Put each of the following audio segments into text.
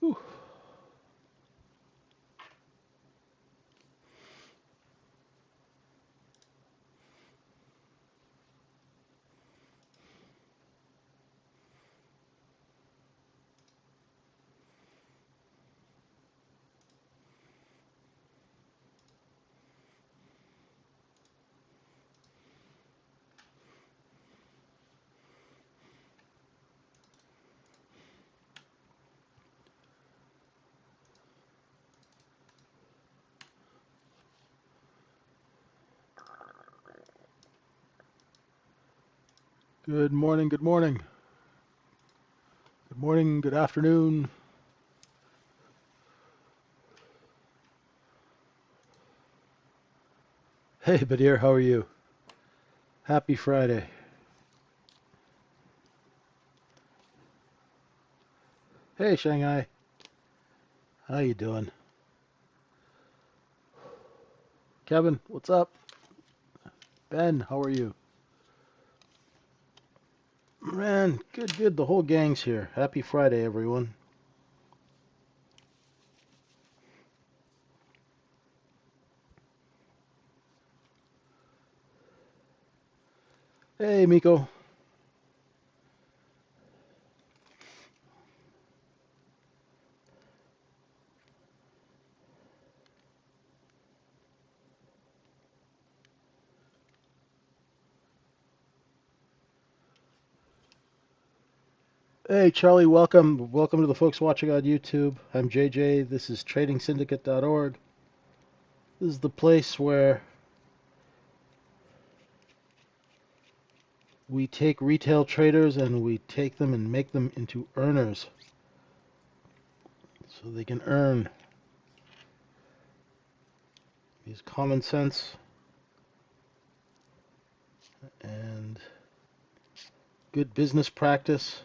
Whew. Good morning, good morning. Good morning, good afternoon. Hey, Badir, how are you? Happy Friday. Hey, Shanghai. How you doing? Kevin, what's up? Ben, how are you? Man, good, good. The whole gang's here. Happy Friday, everyone. Hey, Miko. Hey, Charlie, welcome. Welcome to the folks watching on YouTube. I'm JJ. This is tradingsyndicate.org. This is the place where we take retail traders and we take them and make them into earners so they can earn. Use common sense and good business practice.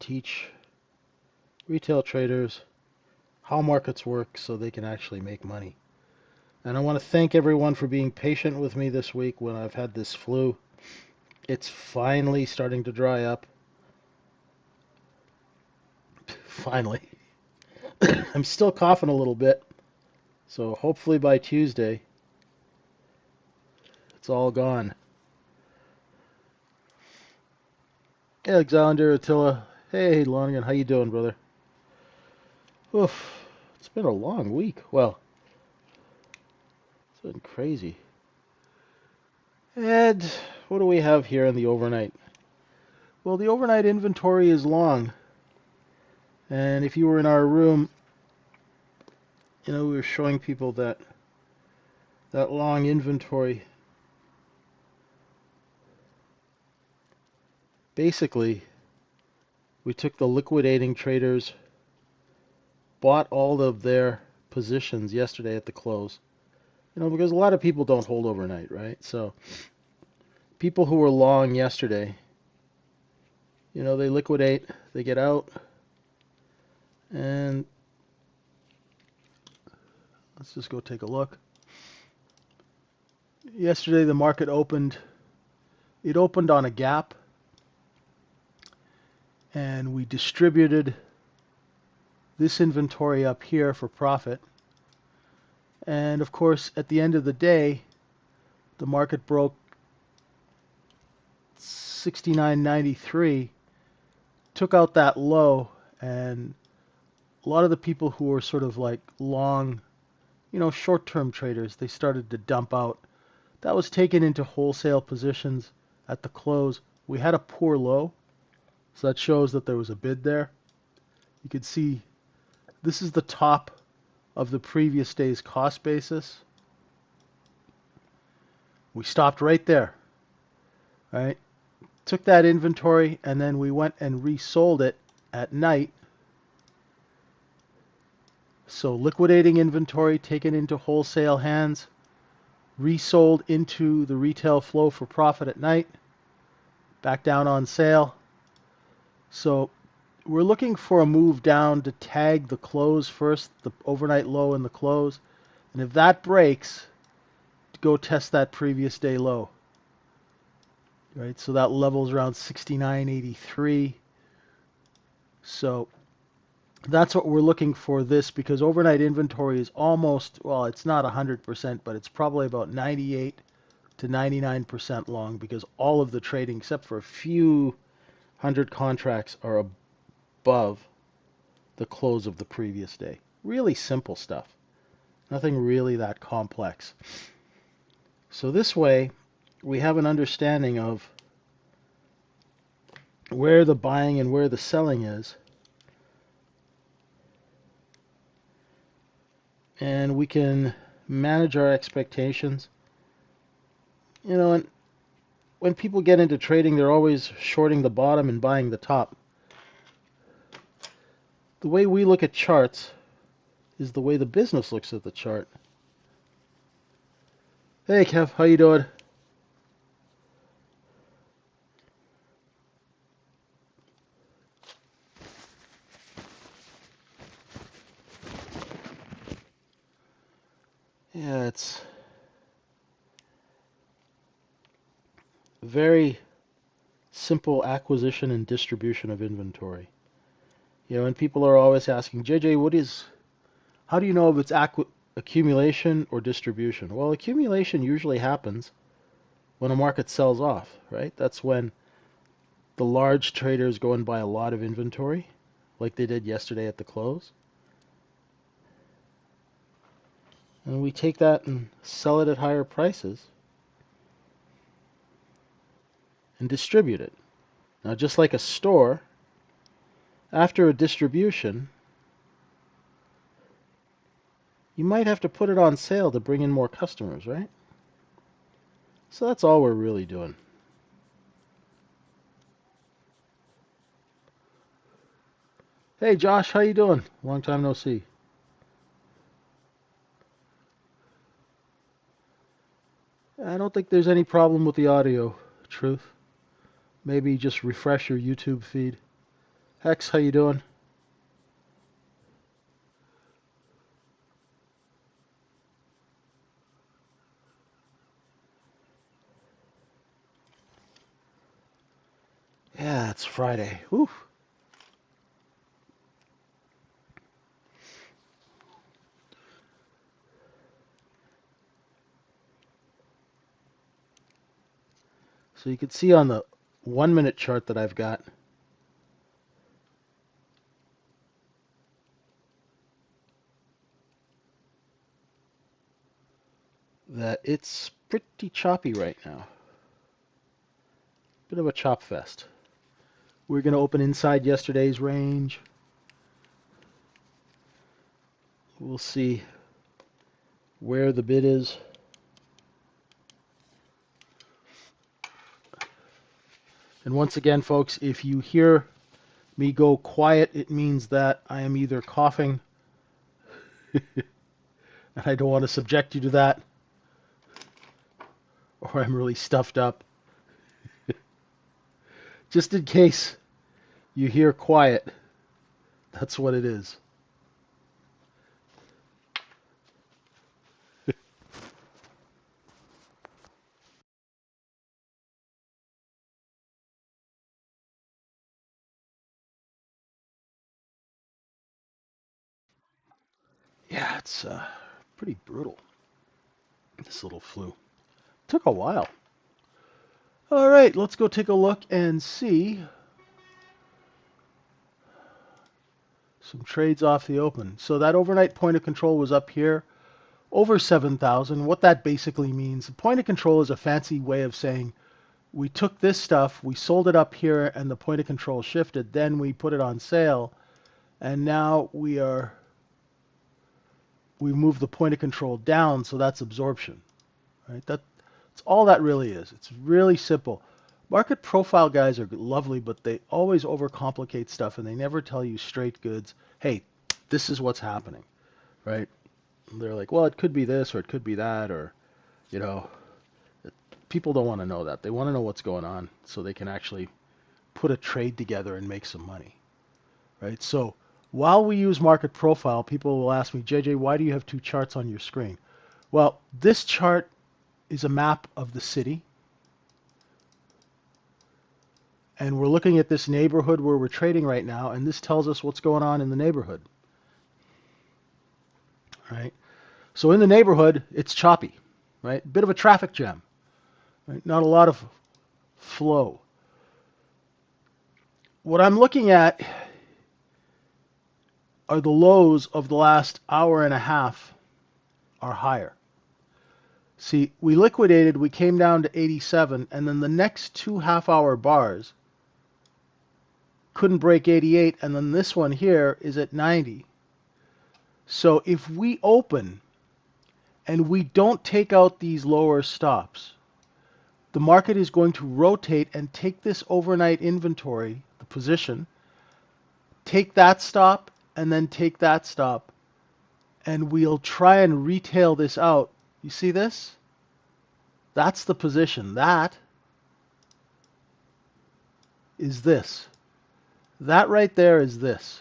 Teach retail traders how markets work so they can actually make money. And I want to thank everyone for being patient with me this week when I've had this flu. It's finally starting to dry up. Finally. I'm still coughing a little bit, so hopefully by Tuesday it's all gone. Hey, Alexander Attila. Hey, Lonigan, how you doing, brother? Oof, it's been a long week. Well, it's been crazy. And what do we have here in the overnight? Well, the overnight inventory is long. And if you were in our room, we were showing people that long inventory. Basically, we took the liquidating traders, bought all of their positions yesterday at the close. Because a lot of people don't hold overnight, right? So people who were long yesterday, they liquidate, they get out, and let's just go take a look. Yesterday the market opened, it opened on a gap, and we distributed this inventory up here for profit. And of course, at the end of the day, the market broke 69.93, took out that low, and a lot of the people who were sort of like long, short-term traders, they started to dump out. That was taken into wholesale positions at the close. We had a poor low, so that shows that there was a bid there. You can see this is the top of the previous day's cost basis. We stopped right there, right? Took that inventory and then we went and resold it at night. So liquidating inventory taken into wholesale hands, resold into the retail flow for profit at night, back down on sale. So we're looking for a move down to tag the close first, the overnight low and the close. And if that breaks, go test that previous day low. right? So that level's around 69.83. So that's what we're looking for this, because overnight inventory is almost, well, it's not 100%, but it's probably about 98 to 99% long, because all of the trading, except for a few hundred contracts, are above the close of the previous day. Really simple stuff. Nothing really that complex. So this way, we have an understanding of where the buying and where the selling is. And we can manage our expectations. And when people get into trading, they're always shorting the bottom and buying the top. The way we look at charts is the way the business looks at the chart. Hey Kev, how you doing? Yeah, it's very simple acquisition and distribution of inventory. And people are always asking, JJ, how do you know if it's accumulation or distribution? Well, accumulation usually happens when a market sells off, right? That's when the large traders go and buy a lot of inventory, like they did yesterday at the close. And we take that and sell it at higher prices and distribute it. Now, just like a store, after a distribution, you might have to put it on sale to bring in more customers, right? So that's all we're really doing. Hey Josh, how you doing? Long time no see. I don't think there's any problem with the audio, Truth. Maybe just refresh your YouTube feed. Hex, how you doing? Yeah, it's Friday. Whew. So you can see on the 1 minute chart that I've got that it's pretty choppy right now. Bit of a chop fest. We're going to open inside yesterday's range. We'll see where the bid is. And once again, folks, if you hear me go quiet, it means that I am either coughing, and I don't want to subject you to that, or I'm really stuffed up. Just in case you hear quiet, that's what it is. Yeah, it's pretty brutal, this little flu. Took a while. All right, let's go take a look and see some trades off the open. So that overnight point of control was up here, over 7,000. What that basically means, a point of control is a fancy way of saying we took this stuff, we sold it up here, and the point of control shifted. Then we put it on sale, and now we move the point of control down, so that's absorption, right? That's all that really is. It's really simple. Market profile guys are lovely, but they always overcomplicate stuff, and they never tell you straight goods. Hey, this is what's happening, right? They're like, well, it could be this or it could be that, or you know, people don't want to know that. They want to know what's going on so they can actually put a trade together and make some money, right? So while we use market profile, people will ask me, JJ, why do you have two charts on your screen? Well, this chart is a map of the city, And we're looking at this neighborhood where we're trading right now, and this tells us what's going on in the neighborhood, right? So in the neighborhood, it's choppy, right? Bit of a traffic jam, right? Not a lot of flow. What I'm looking at are the lows of the last hour and a half are higher. See, we liquidated, we came down to 87, and then the next two half-hour bars couldn't break 88, and then this one here is at 90. So if we open and we don't take out these lower stops, the market is going to rotate and take this overnight inventory, the position, take that stop, and then take that stop, and we'll try and retail this out. You see this? That's the position. That is this. That right there is this.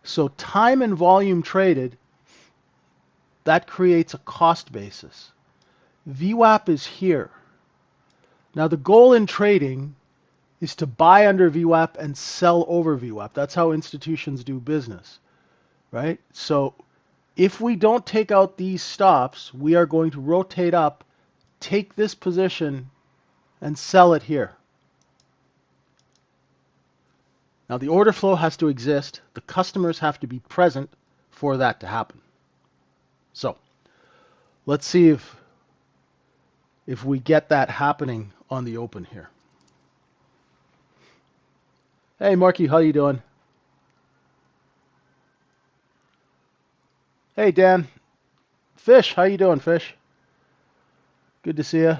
So time and volume traded, that creates a cost basis. VWAP is here. Now the goal in trading is to buy under VWAP and sell over VWAP. That's how institutions do business, right? So if we don't take out these stops, we are going to rotate up, take this position, and sell it here. Now the order flow has to exist. The customers have to be present for that to happen. So let's see if we get that happening on the open here. Hey Marky, how you doing? Hey Dan. Fish, how you doing, Fish? Good to see you.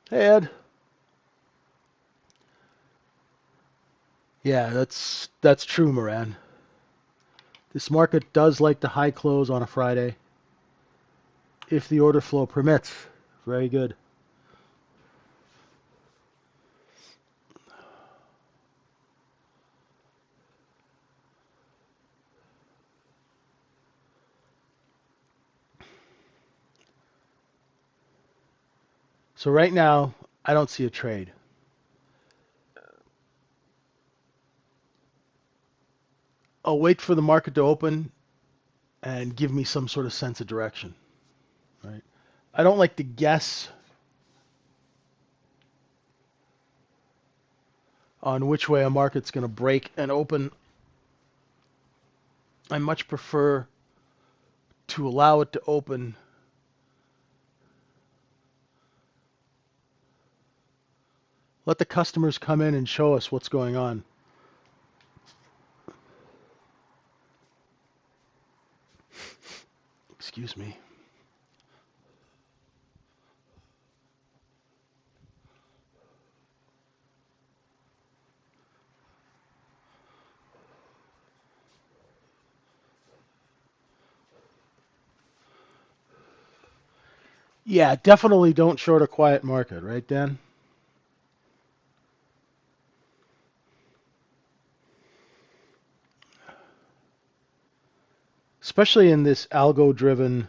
Hey Ed. Yeah, that's true, Moran. This market does like to high close on a Friday if the order flow permits. Very good. So right now, I don't see a trade. I'll wait for the market to open and give me some sort of sense of direction. Right? I don't like to guess on which way a market's going to break and open. I much prefer to allow it to open. Let the customers come in and show us what's going on. Excuse me. Yeah, definitely don't short a quiet market, right, Dan? Especially in this algo-driven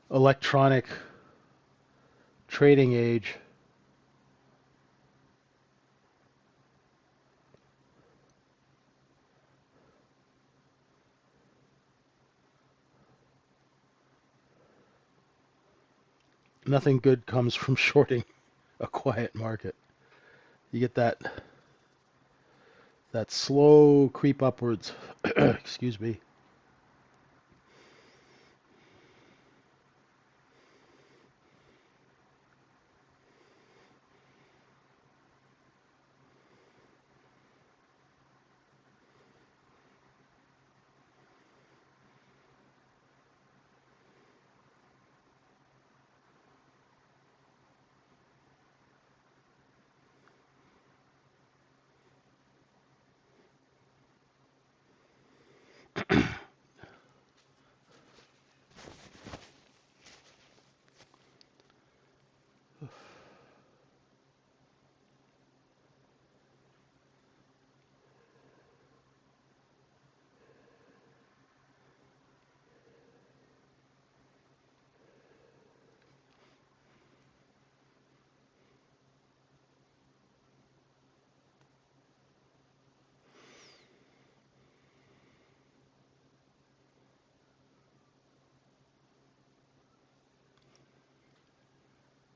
electronic trading age. Nothing good comes from shorting a quiet market. You get that slow creep upwards. Excuse me.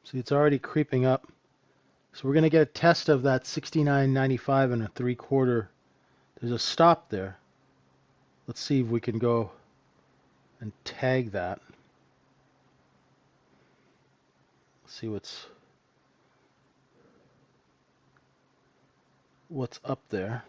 See, it's already creeping up. So we're going to get a test of that 69.95 and a 3/4. There's a stop there. Let's see if we can go and tag that. Let's see what's up there.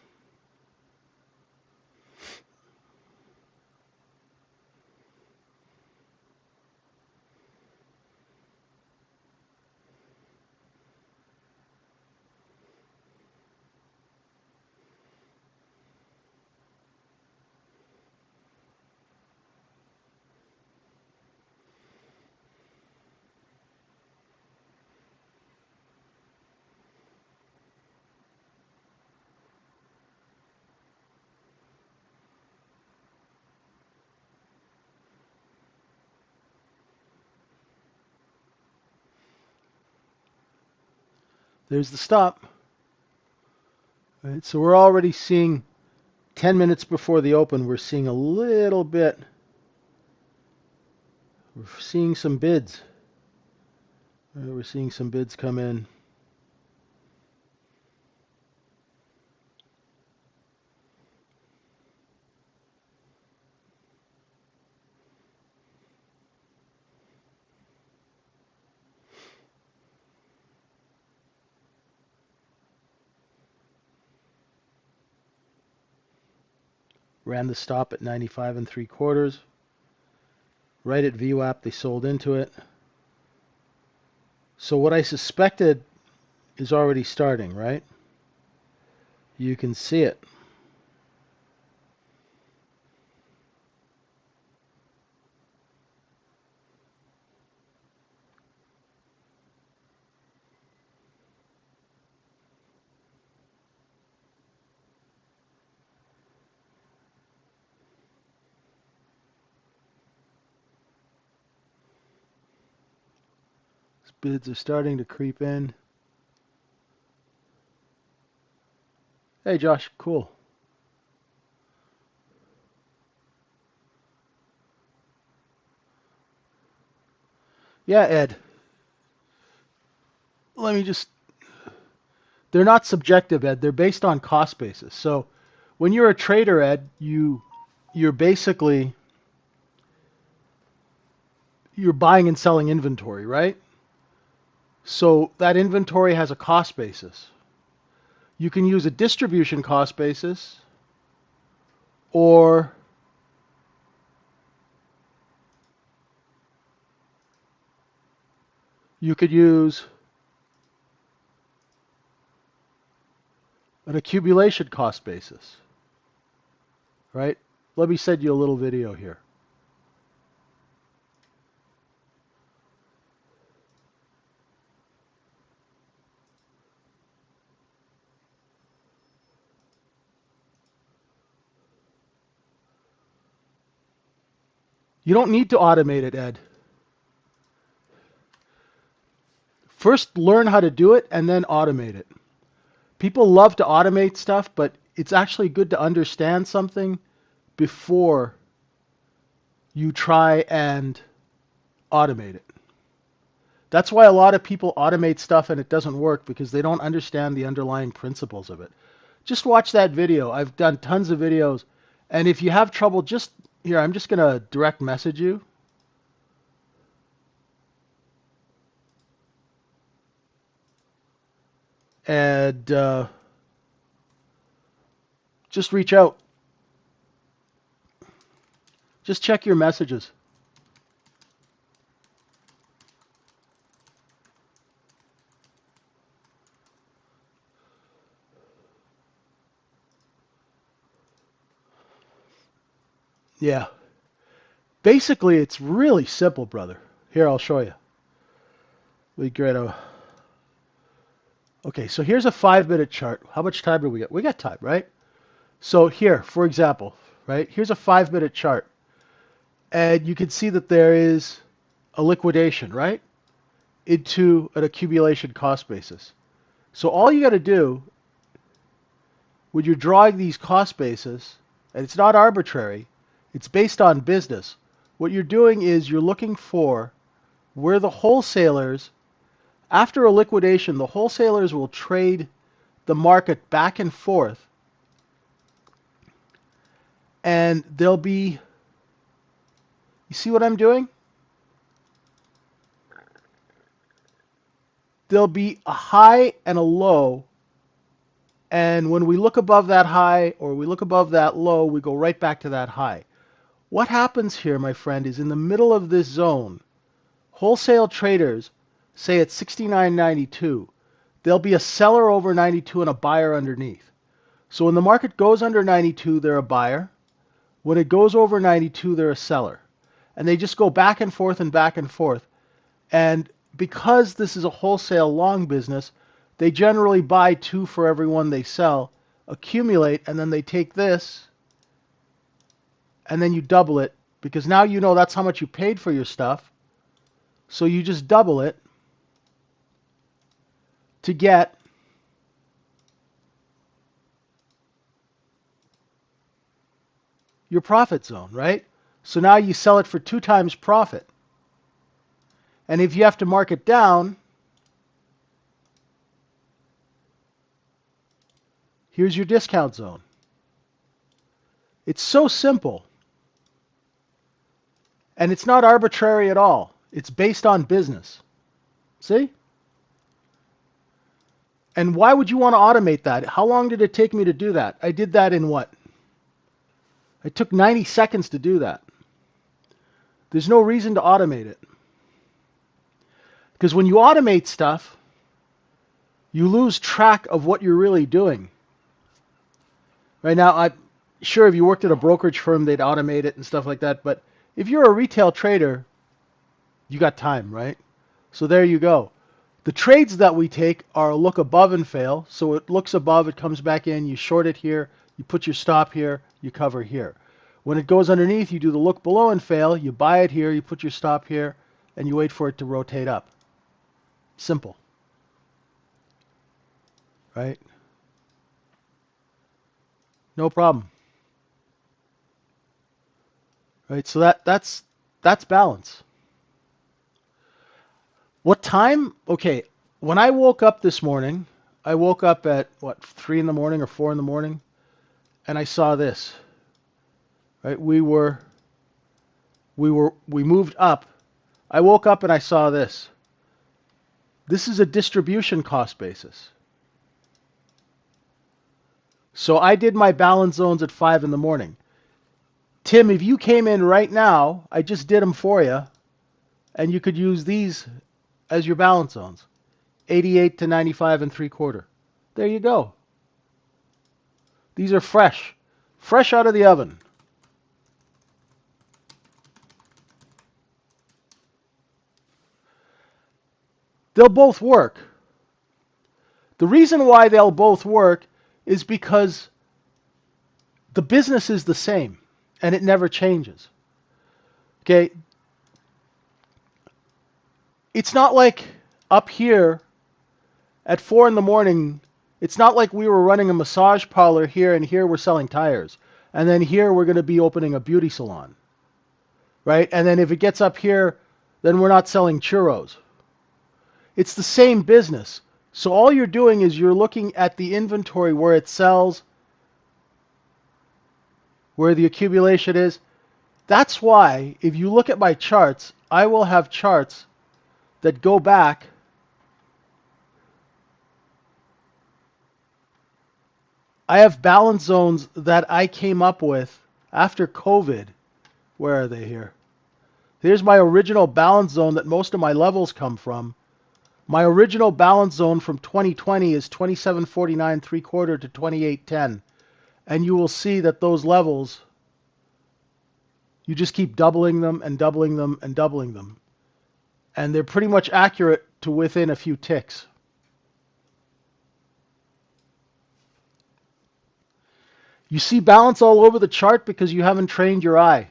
There's the stop. Right, so we're already seeing 10 minutes before the open, we're seeing a little bit. We're seeing some bids. We're seeing some bids come in. Ran the stop at 95 3/4. Right at VWAP, they sold into it. So what I suspected is already starting, right? You can see it. Bids are starting to creep in. Hey, Josh, cool. Yeah, Ed. Let me just. They're not subjective, Ed. They're based on cost basis. So when you're a trader, Ed, you're basically you're buying and selling inventory, right? So that inventory has a cost basis. You can use a distribution cost basis, or you could use an accumulation cost basis, right? Let me send you a little video here. You don't need to automate it, Ed. First, learn how to do it and then automate it. People love to automate stuff, but it's actually good to understand something before you try and automate it. That's why a lot of people automate stuff and it doesn't work, because they don't understand the underlying principles of it. Just watch that video. I've done tons of videos. And if you have trouble, just here, I'm just going to direct message you. And just reach out. Just check your messages. Yeah. Basically, it's really simple, brother. Here, I'll show you. We get a... Okay, so here's a 5-minute chart. How much time do we get? We got time, right? So here, for example, right? Here's a 5-minute chart. And you can see that there is a liquidation, right? Into an accumulation cost basis. So all you got to do when you're drawing these cost bases, and it's not arbitrary, it's based on business. What you're doing is you're looking for where the wholesalers, after a liquidation, the wholesalers will trade the market back and forth, and there'll be, you see what I'm doing? There'll be a high and a low, and when we look above that high or we look above that low, we go right back to that high. What happens here, my friend, is in the middle of this zone, wholesale traders say at 69.92, there'll be a seller over 92 and a buyer underneath. So when the market goes under 92, they're a buyer. When it goes over 92, they're a seller. And they just go back and forth and back and forth. And because this is a wholesale long business, they generally buy 2 for every 1 they sell, accumulate, and then they take this, and then you double it, because now you know that's how much you paid for your stuff. So you just double it to get your profit zone, right? So now you sell it for 2 times profit. And if you have to mark it down, here's your discount zone. It's so simple. And it's not arbitrary at all. It's based on business. See? And why would you want to automate that? How long did it take me to do that? I did that in what? It took 90 seconds to do that. There's no reason to automate it. Because when you automate stuff, you lose track of what you're really doing. Right now, I'm sure if you worked at a brokerage firm, they'd automate it and stuff like that. But if you're a retail trader, you got time, right? So there you go. The trades that we take are a look above and fail. So it looks above, it comes back in, you short it here, you put your stop here, you cover here. When it goes underneath, you do the look below and fail, you buy it here, you put your stop here, and you wait for it to rotate up. Simple. Right? No problem. Right? So that's balance. What time? Okay, when I woke up this morning, I woke up at what, 3 in the morning or 4 in the morning, and I saw this. Right? We moved up. I woke up and I saw this. This is a distribution cost basis. So I did my balance zones at 5 in the morning. Tim, if you came in right now, I just did them for you, and you could use these as your balance zones. 88 to 95 and 3/4. There you go. These are fresh. Fresh out of the oven. They'll both work. The reason why they'll both work is because the business is the same and it never changes. Okay? It's not like up here at 4 in the morning, it's not like we were running a massage parlor here and here we're selling tires. And then here we're going to be opening a beauty salon. Right? And then if it gets up here, then we're not selling churros. It's the same business. So all you're doing is you're looking at the inventory where it sells, where the accumulation is. That's why if you look at my charts, I will have charts that go back I have balance zones that I came up with after COVID. Where are they here? Here's my original balance zone that most of my levels come from. My original balance zone from 2020 is 27.49 3/4 to 28.10. And you will see that those levels, you just keep doubling them and doubling them and doubling them. And they're pretty much accurate to within a few ticks. You see balance all over the chart because you haven't trained your eye.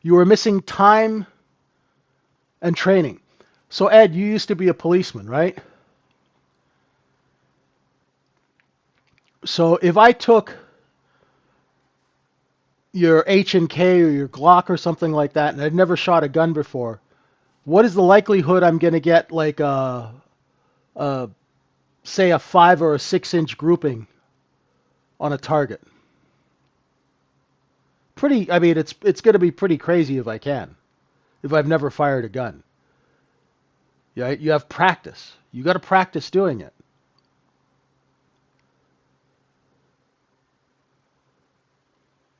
You were missing time and training. So Ed, you used to be a policeman, right? So if I took your H&K or your Glock or something like that, and I'd never shot a gun before, what is the likelihood I'm going to get like a say a 5 or a 6-inch grouping on a target? Pretty. I mean, it's going to be pretty crazy if I can, if I've never fired a gun. Yeah, you have practice. You got to practice doing it.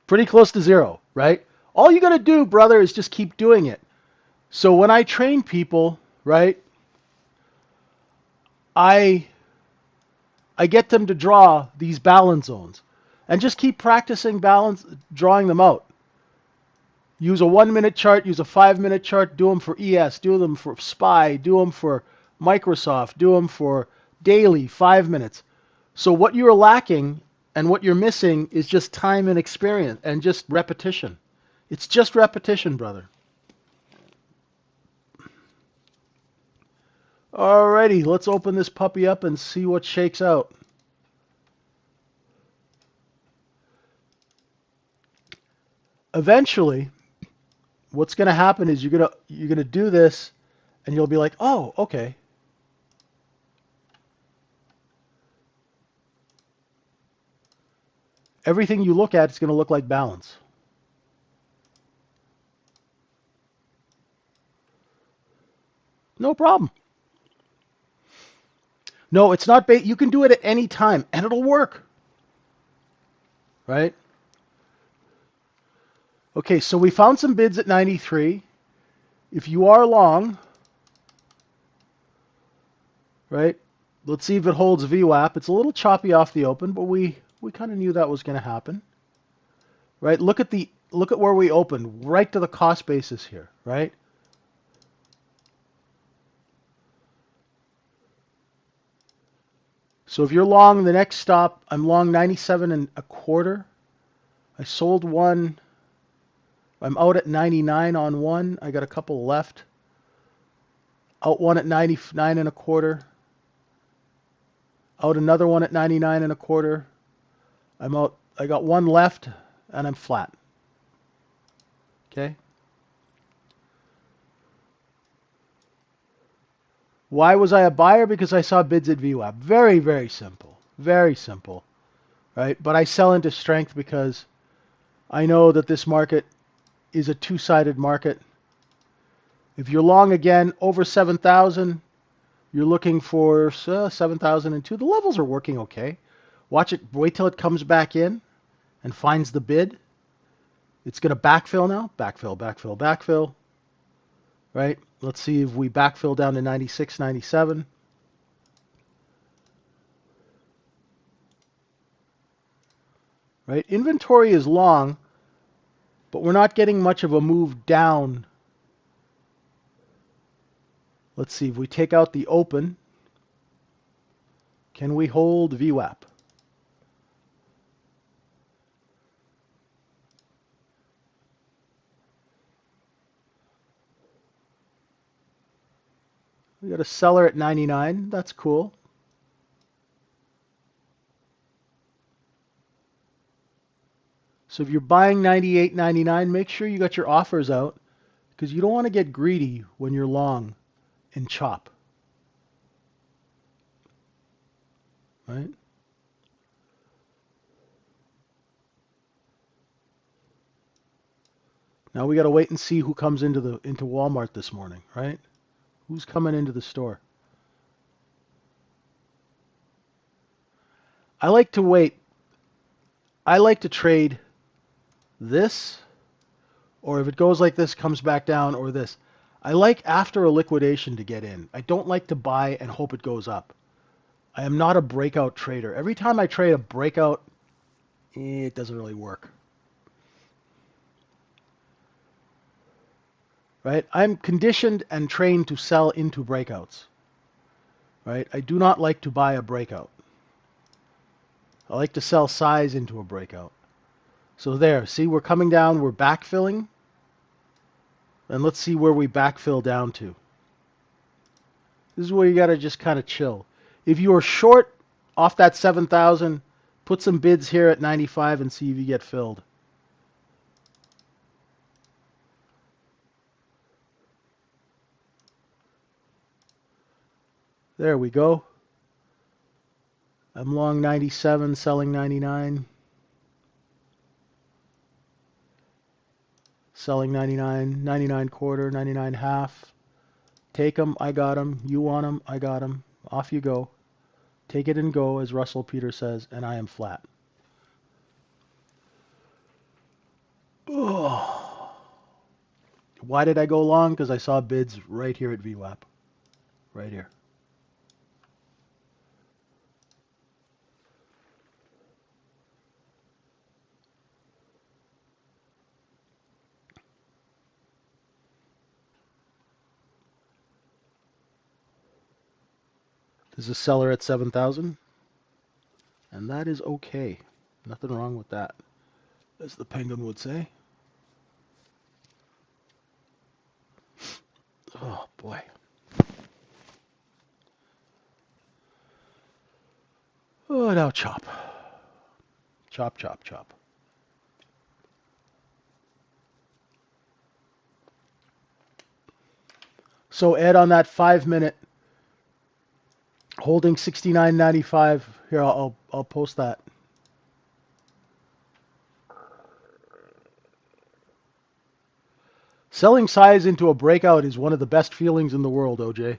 Pretty close to zero, right? All you got to do, brother, is just keep doing it. So when I train people, right, I get them to draw these balance zones and just keep practicing balance, drawing them out. Use a 1-minute chart, use a 5-minute chart, do them for ES, do them for SPY, do them for Microsoft, do them for daily, 5 minutes. So what you're lacking and what you're missing is just time and experience and just repetition. It's just repetition, brother. Alrighty, let's open this puppy up and see what shakes out. Eventually, what's going to happen is you're going to do this and you'll be like, "Oh, okay." Everything you look at is going to look like balance. No problem. No, it's not bait. You can do it at any time and it'll work. Right? Okay, so we found some bids at 93. If you are long, right? Let's see if it holds VWAP. It's a little choppy off the open, but we kind of knew that was going to happen. Right? Look at where we opened, right to the cost basis here, right? So if you're long the next stop, I'm long 97.25. I sold one. I'm out at 99 on one. I got a couple left. Out one at 99.25. Out another one at 99.25. I'm out. I got one left, and I'm flat. Okay. Why was I a buyer? Because I saw bids at VWAP. Very, very simple. Very simple. Right? But I sell into strength because I know that this market is a two-sided market. If you're long again over 7,000, you're looking for 7,002. The levels are working okay. Watch it. Wait till it comes back in and finds the bid. It's going to backfill now. Backfill, backfill, backfill. Right? Let's see if we backfill down to 96, 97. Right? Inventory is long, but we're not getting much of a move down. Let's see if we take out the open. Can we hold VWAP? We got a seller at 99. That's cool. So if you're buying 98, 99, make sure you got your offers out because you don't want to get greedy when you're long and chop. Right? Now we got to wait and see who comes into Walmart this morning, right? Who's coming into the store? I like to wait. I like to trade this or if it goes like this, comes back down, or this. I like after a liquidation to get in. I don't like to buy and hope it goes up. I am not a breakout trader. Every time I trade a breakout, it doesn't really work. Right? I'm conditioned and trained to sell into breakouts. Right? I do not like to buy a breakout. I like to sell size into a breakout. So there, see, we're coming down, we're backfilling. And let's see where we backfill down to. This is where you got to just kind of chill. If you are short off that 7,000, put some bids here at 95 and see if you get filled. There we go. I'm long 97, selling 99. Selling 99, 99 quarter, 99 half. Take them, I got them. You want them, I got them. Off you go. Take it and go, as Russell Peters says, and I am flat. Oh. Why did I go long? Because I saw bids right here at VWAP. Right here. There's a seller at 7,000. And that is okay. Nothing wrong with that, as the Penguin would say. Oh, boy. Oh, now chop. Chop, chop, chop. So Ed, on that 5 minute, holding 69.95. Here, I'll post that. Selling size into a breakout is one of the best feelings in the world, OJ.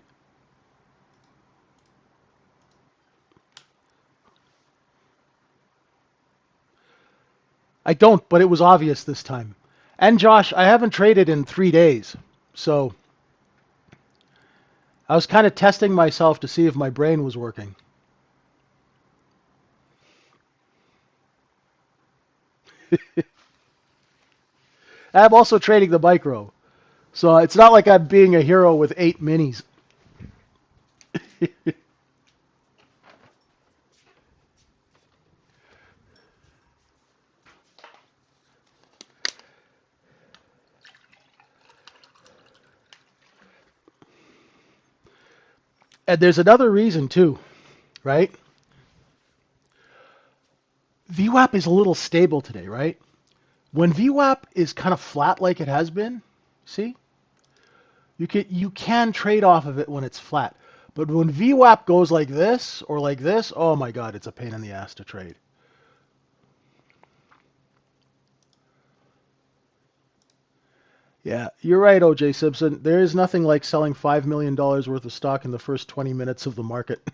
I don't, but it was obvious this time. And Josh, I haven't traded in 3 days. So I was kind of testing myself to see if my brain was working. I'm also trading the micro. So it's not like I'm being a hero with 8 minis. And there's another reason too, right? VWAP is a little stable today, right? When VWAP is kind of flat like it has been, see? You can trade off of it when it's flat. But when VWAP goes like this or like this, oh my god, it's a pain in the ass to trade. Yeah, you're right, OJ Simpson. There is nothing like selling $5 million worth of stock in the first 20 minutes of the market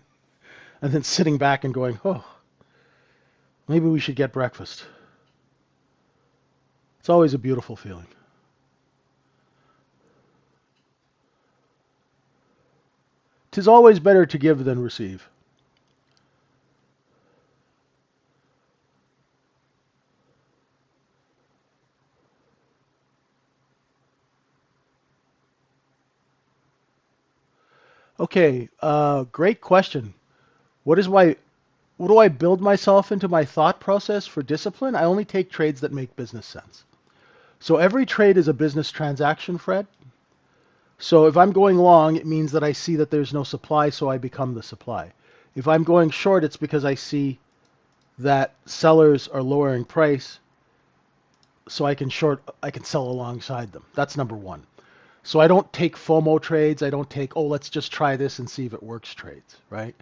and then sitting back and going, oh, maybe we should get breakfast. It's always a beautiful feeling. Tis always better to give than receive. Okay, great question. What is my what do I build myself into my thought process for discipline? I only take trades that make business sense. So every trade is a business transaction, Fred. So if I'm going long, it means that I see that there's no supply, so I become the supply. If I'm going short, it's because I see that sellers are lowering price, so I can sell alongside them. That's number one. So I don't take FOMO trades. I don't take, oh, let's just try this and see if it works trades, right?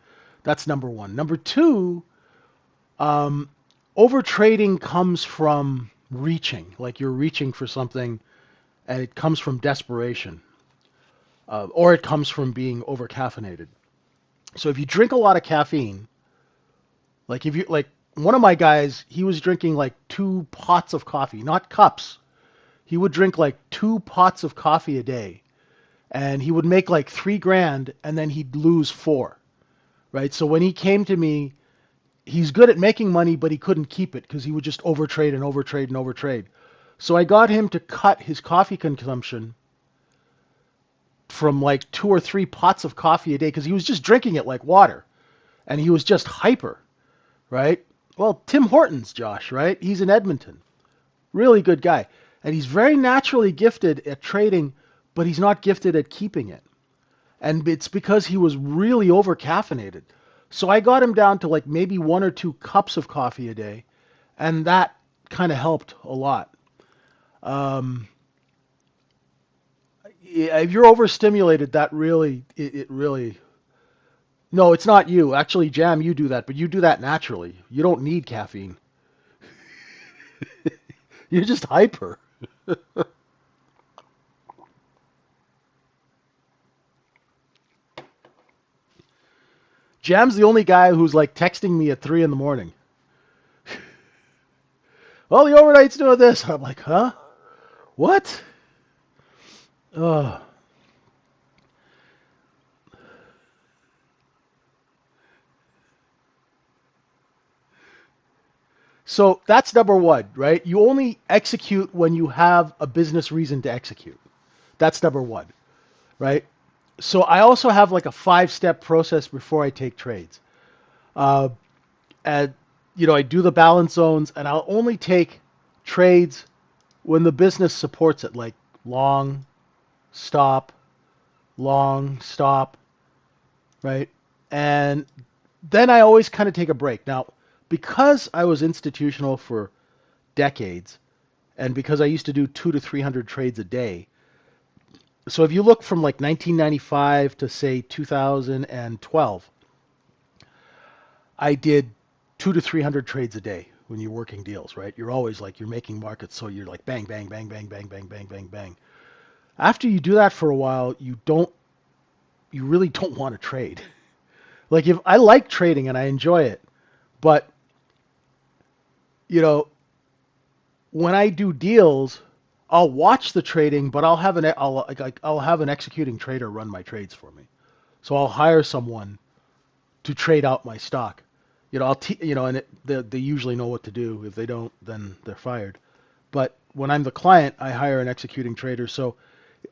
That's number one. Number two, over trading comes from reaching, like you're reaching for something, and it comes from desperation, or it comes from being over caffeinated. So if you drink a lot of caffeine, like if you like one of my guys, he was drinking like 2 pots of coffee, not cups. he would drink like 2 pots of coffee a day, and he would make like 3 grand, and then he'd lose four, right? So when he came to me, he's good at making money, but he couldn't keep it because he would just overtrade and overtrade and overtrade. So I got him to cut his coffee consumption from like 2 or 3 pots of coffee a day because he was just drinking it like water, and he was just hyper, right? Well, Tim Hortons, Josh, right? He's in Edmonton. Really good guy. And he's very naturally gifted at trading, but he's not gifted at keeping it. And it's because he was really over caffeinated. So I got him down to like maybe 1 or 2 cups of coffee a day, and that kind of helped a lot. Um, if you're overstimulated, that really, it really. No, it's not you. Actually, Jam, you do that, but you do that naturally. You don't need caffeine. You're just hyper. Jam's the only guy who's like texting me at 3 in the morning. Well, the overnight's doing this. I'm like, huh? What? Ugh. So that's number one, right? You only execute when you have a business reason to execute. That's number one, right? So I also have like a 5-step process before I take trades. Uh, and, I do the balance zones, and I'll only take trades when the business supports it, like long, stop, long, stop, right? And then I always kind of take a break. Now, because I was institutional for decades, and because I used to do 200 to 300 trades a day, so if you look from like 1995 to say 2012, I did 200 to 300 trades a day when you're working deals, right? You're always like, you're making markets, so you're like bang, bang, bang, bang, bang, bang, bang, bang, bang. After you do that for a while, you really don't want to trade. Like, if I like trading and I enjoy it, but you know, when I do deals, I'll watch the trading, but I'll have an executing trader run my trades for me. So I'll hire someone to trade out my stock. And they usually know what to do. If they don't, then they're fired. But when I'm the client, I hire an executing trader. So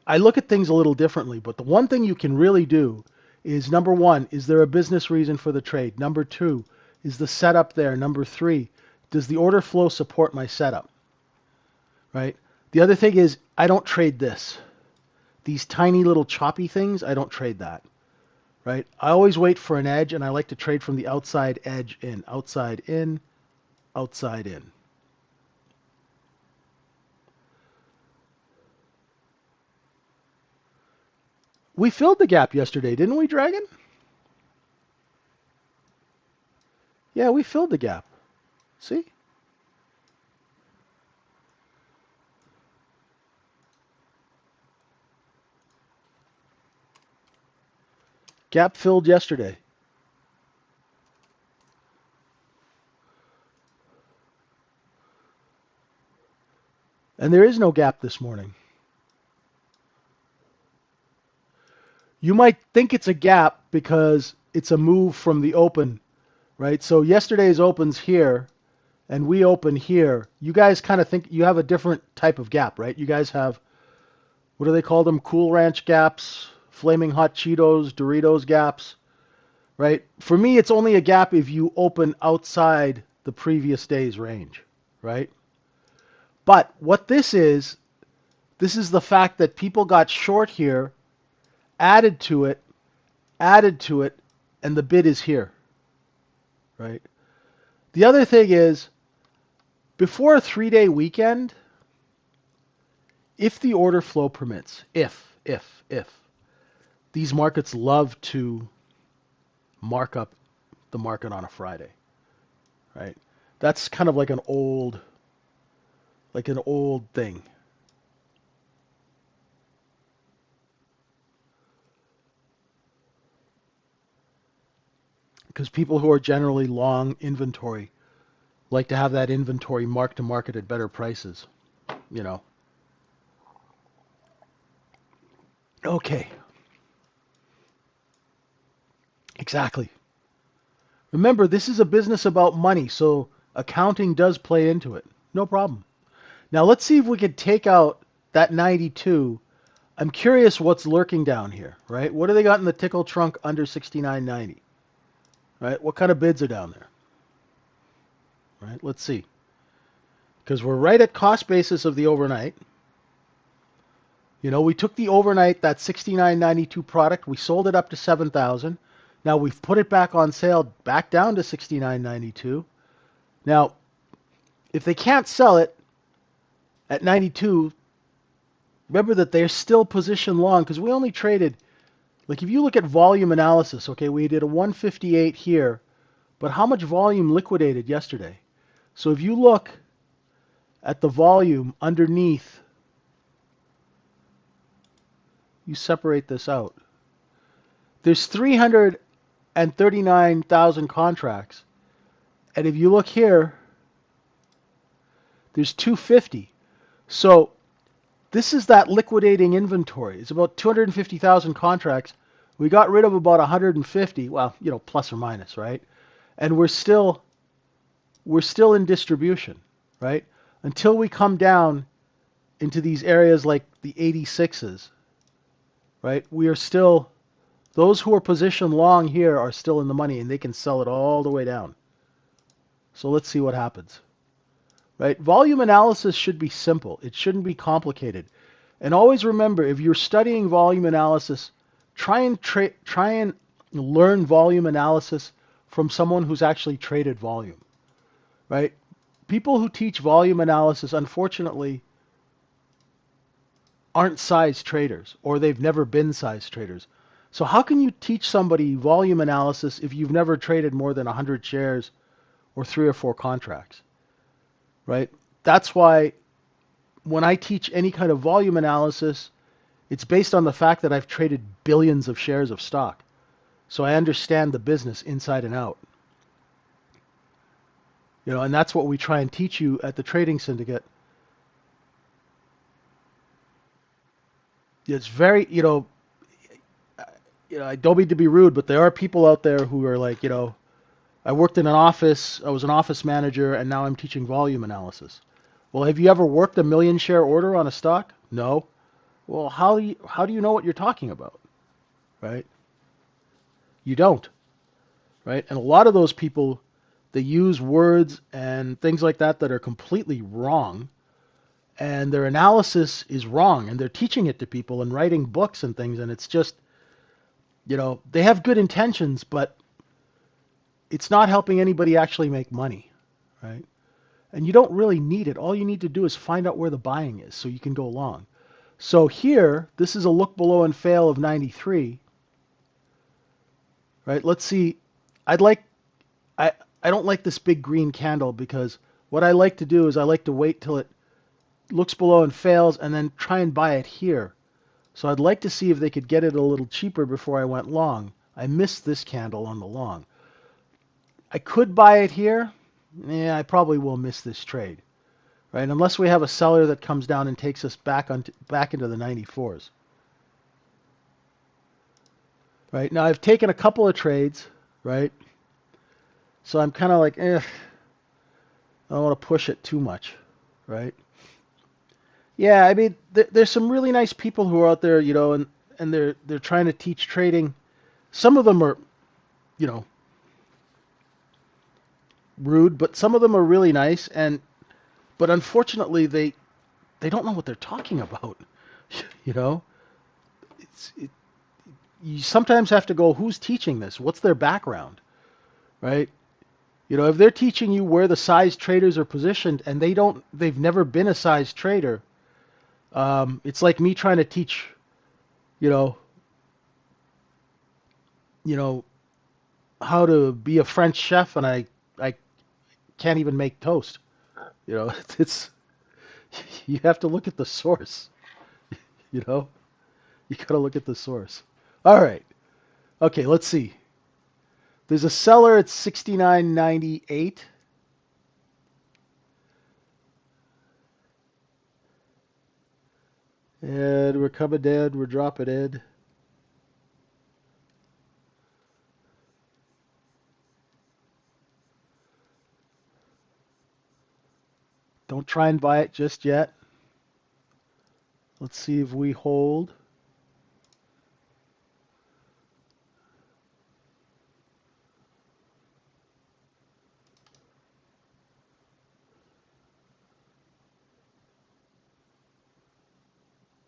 I look at things a little differently. But the one thing you can really do is, number one, is there a business reason for the trade? Number two, is the setup there? Number three, does the order flow support my setup? Right? The other thing is, I don't trade this. These tiny little choppy things, I don't trade that. Right? I always wait for an edge, and I like to trade from the outside edge in. Outside in, outside in. We filled the gap yesterday, didn't we, Dragon? Yeah, we filled the gap. See? Gap filled yesterday. And there is no gap this morning. You might think it's a gap because it's a move from the open, right? So yesterday's opens here, and we open here. You guys kind of think you have a different type of gap, right? You guys have, what do they call them? Cool Ranch gaps, Flaming Hot Cheetos, Doritos gaps, right? For me, it's only a gap if you open outside the previous day's range, right? But what this is the fact that people got short here, added to it, added to it, and the bid is here, right? The other thing is, before a 3-day weekend, if the order flow permits, if, these markets love to mark up the market on a Friday, right? That's kind of like an old thing. Because people who are generally long inventory like to have that inventory marked to market at better prices, you know. Okay, exactly. Remember, this is a business about money, so accounting does play into it. No problem. Now let's see if we could take out that 92. I'm curious what's lurking down here, right? What do they got in the tickle trunk under 69.90? Right? What kind of bids are down there? Right? Let's see. Because we're right at cost basis of the overnight. You know, we took the overnight, that 69.92 product, we sold it up to 7,000. Now we've put it back on sale, back down to 69.92. Now, if they can't sell it at 92, remember that they're still positioned long because we only traded, like if you look at volume analysis, okay, we did a 158 here, but how much volume liquidated yesterday? So if you look at the volume underneath, you separate this out. There's 339,000 contracts. And if you look here, there's 250. So this is that liquidating inventory. It's about 250,000 contracts. We got rid of about 150, well, you know, plus or minus, right? And we're still in distribution, right? Until we come down into these areas like the 86s, right? We are still, those who are positioned long here are still in the money and they can sell it all the way down. So let's see what happens. Right? Volume analysis should be simple. It shouldn't be complicated. And always remember, if you're studying volume analysis, try and learn volume analysis from someone who's actually traded volume. Right? People who teach volume analysis, unfortunately, aren't size traders, or they've never been size traders. So how can you teach somebody volume analysis if you've never traded more than 100 shares or 3 or 4 contracts? Right? That's why when I teach any kind of volume analysis, it's based on the fact that I've traded billions of shares of stock. So I understand the business inside and out. You know, and that's what we try and teach you at the Trading Syndicate. It's very, I don't mean to be rude, but there are people out there who are like, I worked in an office, I was an office manager, and now I'm teaching volume analysis. Well, have you ever worked a 1,000,000 share order on a stock? No. Well, how do you know what you're talking about? Right? You don't. Right? And a lot of those people, they use words and things like that that are completely wrong, and their analysis is wrong, and they're teaching it to people and writing books and things, and it's just, they have good intentions, but it's not helping anybody actually make money, right? And you don't really need it. All you need to do is find out where the buying is so you can go long. So here, this is a look below and fail of 93, right? Let's see. I don't like this big green candle because what I like to do is I like to wait till it looks below and fails and then try and buy it here. So I'd like to see if they could get it a little cheaper before I went long. I missed this candle on the long. I could buy it here. Yeah, I probably will miss this trade, right? Unless we have a seller that comes down and takes us back into the 94s. Right? Now I've taken a couple of trades, right? So I'm kind of like, I don't want to push it too much, right? Yeah, I mean, there's some really nice people who are out there, and they're trying to teach trading. Some of them are, you know, rude, but some of them are really nice, but unfortunately they don't know what they're talking about. You know, you sometimes have to go, who's teaching this? What's their background, right? If they're teaching you where the size traders are positioned and they've never been a size trader, it's like me trying to teach, you know, you know, how to be a French chef and I can't even make toast. It's you have to look at the source. You know, you got to look at the source. All right. Okay, let's see. There's a seller at 69.98. And we're coming in. We're dropping in. Don't try and buy it just yet. Let's see if we hold.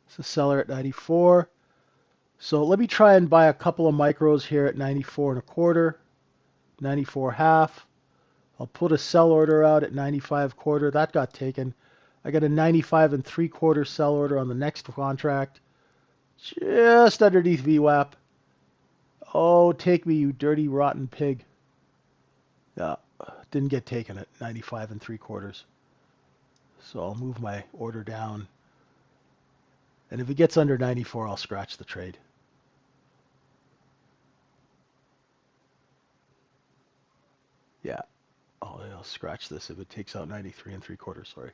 It's a seller at 94. So let me try and buy a couple of micros here at 94 and a quarter, 94 half. I'll put a sell order out at 95 quarter. That got taken. I got a 95 and 3/4 sell order on the next contract, just underneath VWAP. Oh, take me, you dirty, rotten pig. Yeah, didn't get taken at 95 and 3/4. So I'll move my order down. And if it gets under 94, I'll scratch the trade. Yeah, I'll scratch this if it takes out 93 and 3/4, sorry.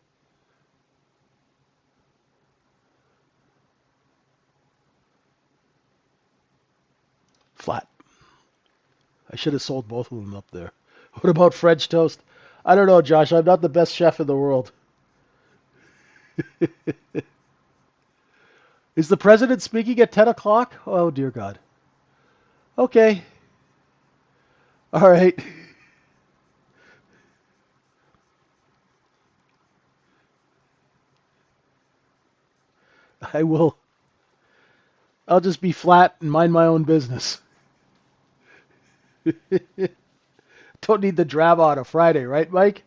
Flat. I should have sold both of them up there. What about French toast? I don't know, Josh. I'm not the best chef in the world. Is the president speaking at 10 o'clock? Oh, dear God. Okay. All right. I will. I'll just be flat and mind my own business. Don't need the drama on a Friday, right, Mike?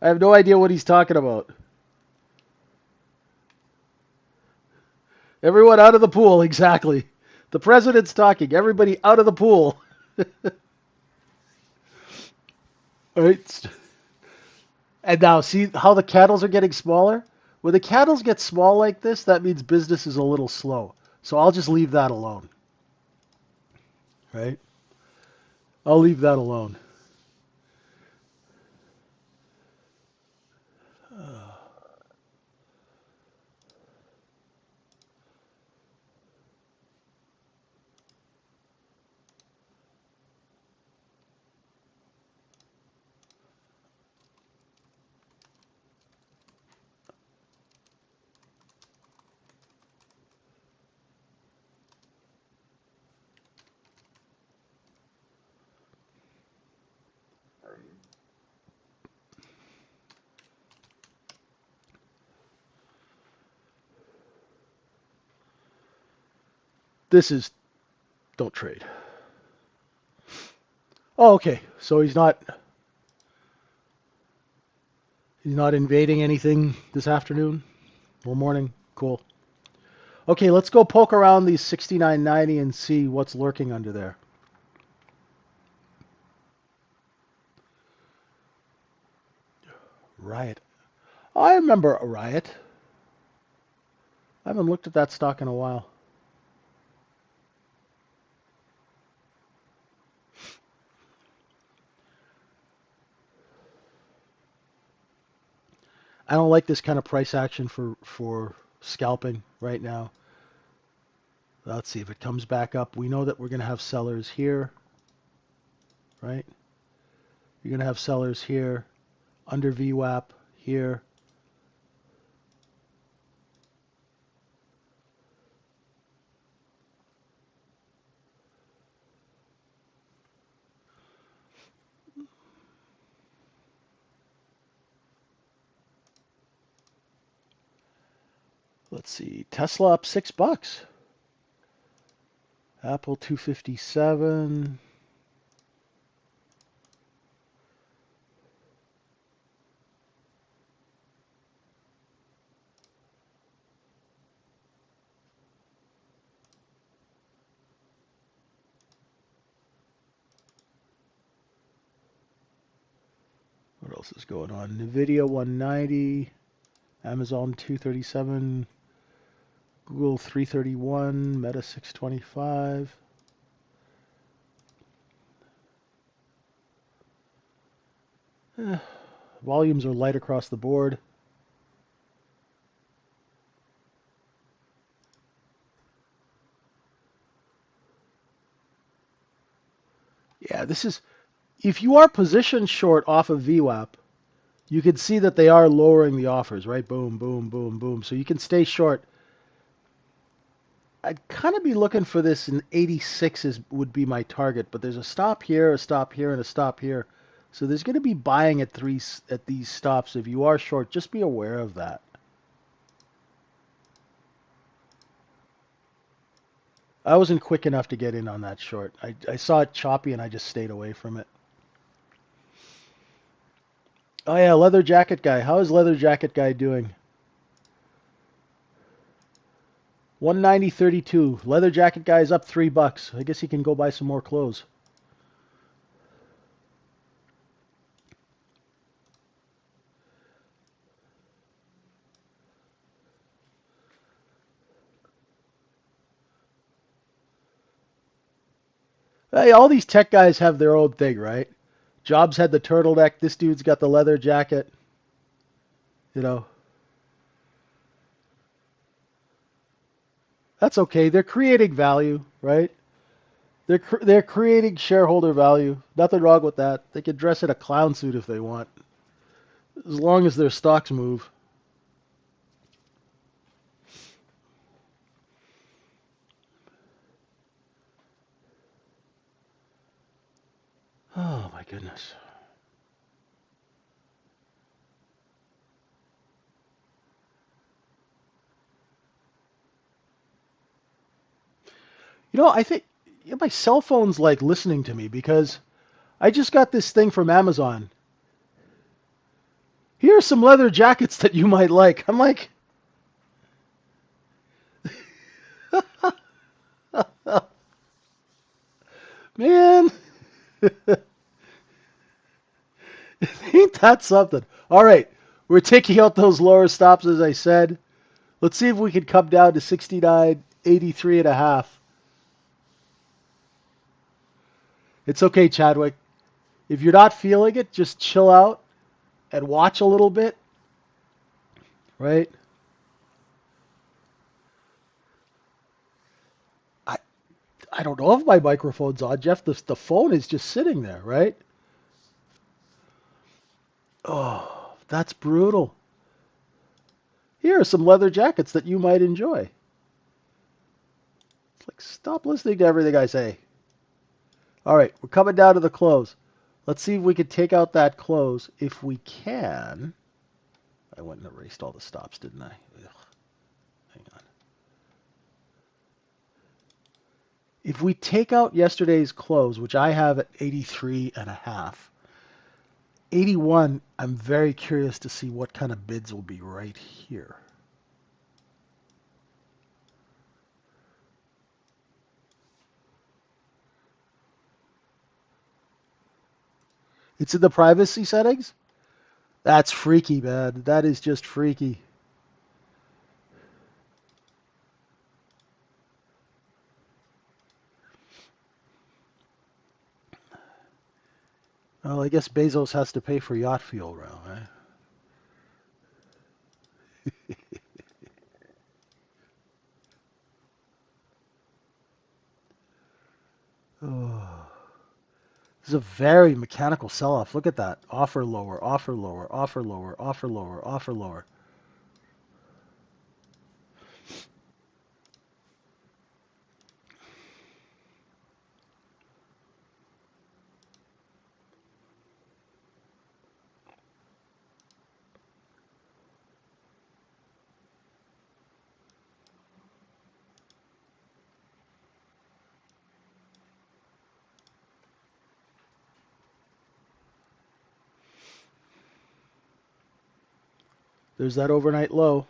I have no idea what he's talking about. Everyone out of the pool, exactly. The president's talking. Everybody out of the pool. All right. And now, see how the candles are getting smaller? When the candles get small like this, that means business is a little slow. So I'll just leave that alone. Right? I'll leave that alone. This is don't trade. Oh, okay. So he's not invading anything this afternoon or morning. Cool. Okay, let's go poke around these 69.90 and see what's lurking under there. Riot. I remember a Riot. I haven't looked at that stock in a while. I don't like this kind of price action for scalping right now. Let's see if it comes back up. We know that we're going to have sellers here, right? You're going to have sellers here, under VWAP, here. Let's see, Tesla up $6. Apple 257. What else is going on? Nvidia 190, Amazon 237, Google 331, Meta 625. Volumes are light across the board. Yeah, this is, if you are positioned short off of VWAP, you can see that they are lowering the offers, right? Boom, boom, boom, boom. So you can stay short. I'd kind of be looking for this in 86 would be my target, but there's a stop here, and a stop here. So there's going to be buying at these stops. If you are short, just be aware of that. I wasn't quick enough to get in on that short. I saw it choppy and I just stayed away from it. Oh yeah, leather jacket guy. How is leather jacket guy doing? 190.32. Leather jacket guy is up $3. I guess he can go buy some more clothes. Hey, all these tech guys have their own thing, right? Jobs had the turtleneck. This dude's got the leather jacket. You know, that's okay. They're creating value, right? They're creating shareholder value. Nothing wrong with that. They can dress in a clown suit if they want, as long as their stocks move. Oh my goodness. I think my cell phone's like listening to me because I just got this thing from Amazon. Here are some leather jackets that you might like. I'm like, man, ain't that something? All right, we're taking out those lower stops, as I said. Let's see if we can come down to 69.83 and a half. It's okay, Chadwick. If you're not feeling it, just chill out and watch a little bit, right? I I don't know if my microphone's on, Jeff. The phone is just sitting there, right? Oh, that's brutal. Here are some leather jackets that you might enjoy. It's like, stop listening to everything I say. All right, we're coming down to the close. Let's see if we can take out that close. If we can, I went and erased all the stops, didn't I? Ugh, hang on. If we take out yesterday's close, which I have at 83 and a half, 81, I'm very curious to see what kind of bids will be right here. It's in the privacy settings? That's freaky, man. That is just freaky. Well, I guess Bezos has to pay for yacht fuel now, right? Oh. This is a very mechanical sell-off. Look at that. Offer lower, offer lower, offer lower, offer lower, offer lower. There's that overnight low.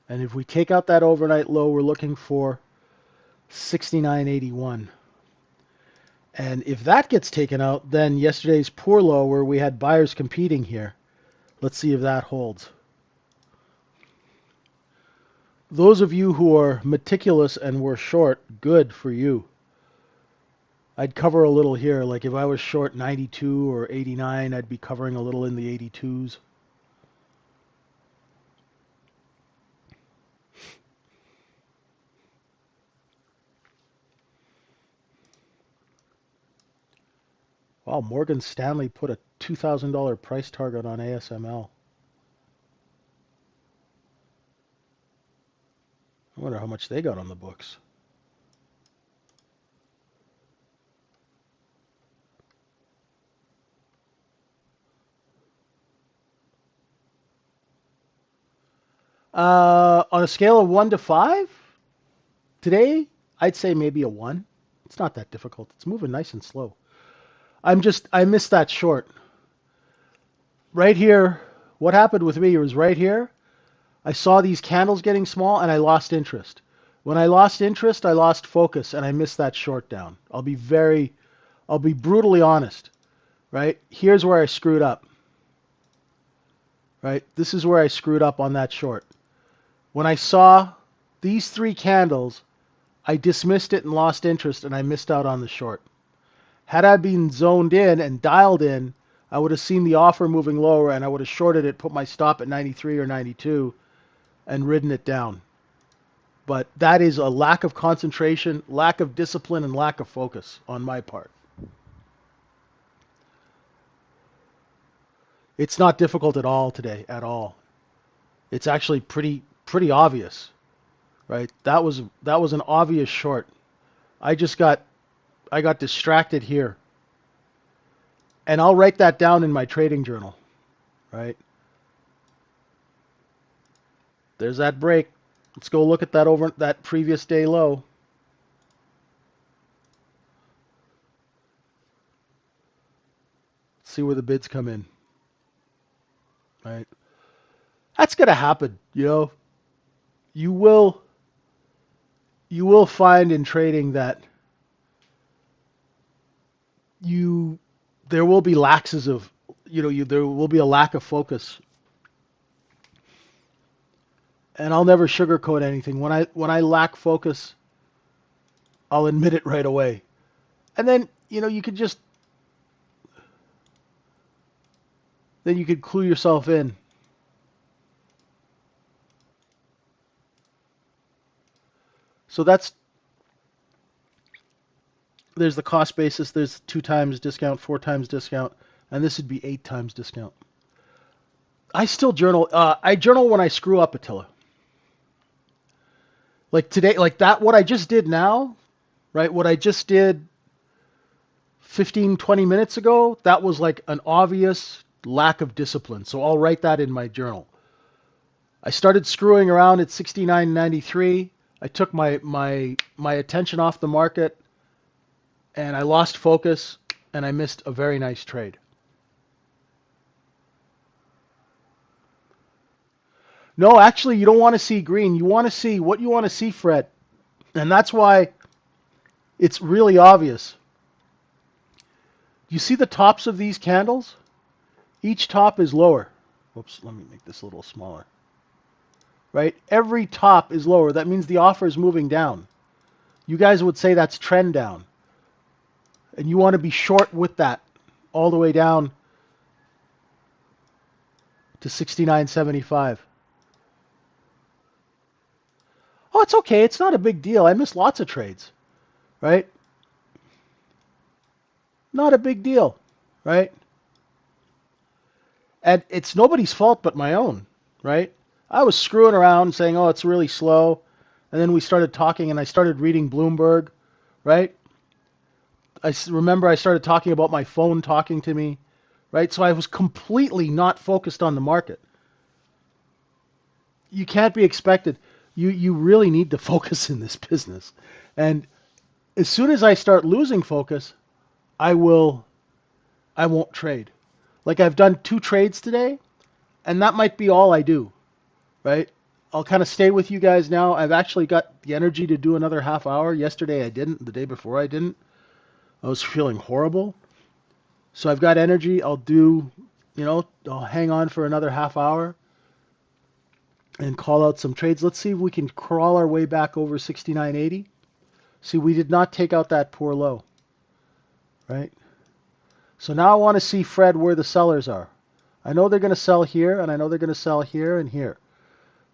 And if we take out that overnight low, we're looking for 69.81. And if that gets taken out, then yesterday's poor low where we had buyers competing here. Let's see if that holds. Those of you who are meticulous and were short, good for you. I'd cover a little here. Like if I was short 92 or 89, I'd be covering a little in the 82s. Wow, Morgan Stanley put a $2,000 price target on ASML. I wonder how much they got on the books. On a scale of 1 to 5, today, I'd say maybe a 1. It's not that difficult. It's moving nice and slow. I missed that short. Right here, what happened with me was right here, I saw these candles getting small and I lost interest. When I lost interest, I lost focus and I missed that short down. I'll be brutally honest, right? Here's where I screwed up, right? This is where I screwed up on that short. When I saw these 3 candles, I dismissed it and lost interest and I missed out on the short. Had I been zoned in and dialed in, I would have seen the offer moving lower and I would have shorted it, put my stop at 93 or 92 and ridden it down. But that is a lack of concentration, lack of discipline, and lack of focus on my part. It's not difficult at all today, at all. It's actually pretty obvious, right? That was an obvious short. I got distracted here. And I'll write that down in my trading journal, right? There's that break. Let's go look at that previous day low. See where the bids come in. Right? That's gonna happen, you know. You will find in trading that there will be laxes of there will be a lack of focus. And I'll never sugarcoat anything. When I lack focus, I'll admit it right away. And then, you could just then you could clue yourself in. So there's the cost basis, there's 2 times discount, 4 times discount, and this would be 8 times discount. I still journal. I journal when I screw up, Attila. Like today, like that, what I just did now, right? What I just did 15, 20 minutes ago, that was like an obvious lack of discipline. So I'll write that in my journal. I started screwing around at 69.93. I took my attention off the market, and I lost focus, and I missed a very nice trade. No, actually, you don't want to see green. You want to see what you want to see, Fred. And that's why it's really obvious. You see the tops of these candles? Each top is lower. Whoops, let me make this a little smaller. Right? Every top is lower. That means the offer is moving down. You guys would say that's trend down. And you want to be short with that all the way down to 69.75. Oh, it's okay. It's not a big deal. I miss lots of trades, right? Not a big deal, right? And it's nobody's fault but my own, right? I was screwing around saying, oh, it's really slow. And then we started talking and I started reading Bloomberg, right? I remember I started talking about my phone talking to me, right? So I was completely not focused on the market. You can't be expected. You really need to focus in this business. And as soon as I start losing focus, I won't trade. Like I've done 2 trades today, and that might be all I do, right? I'll kind of stay with you guys now. I've actually got the energy to do another half hour. Yesterday I didn't. The day before I didn't. I was feeling horrible. So I've got energy. I'll hang on for another half hour and call out some trades. Let's see if we can crawl our way back over 69.80. See, we did not take out that poor low, right? So now I want to see, Fred, where the sellers are. I know they're going to sell here, and I know they're going to sell here and here.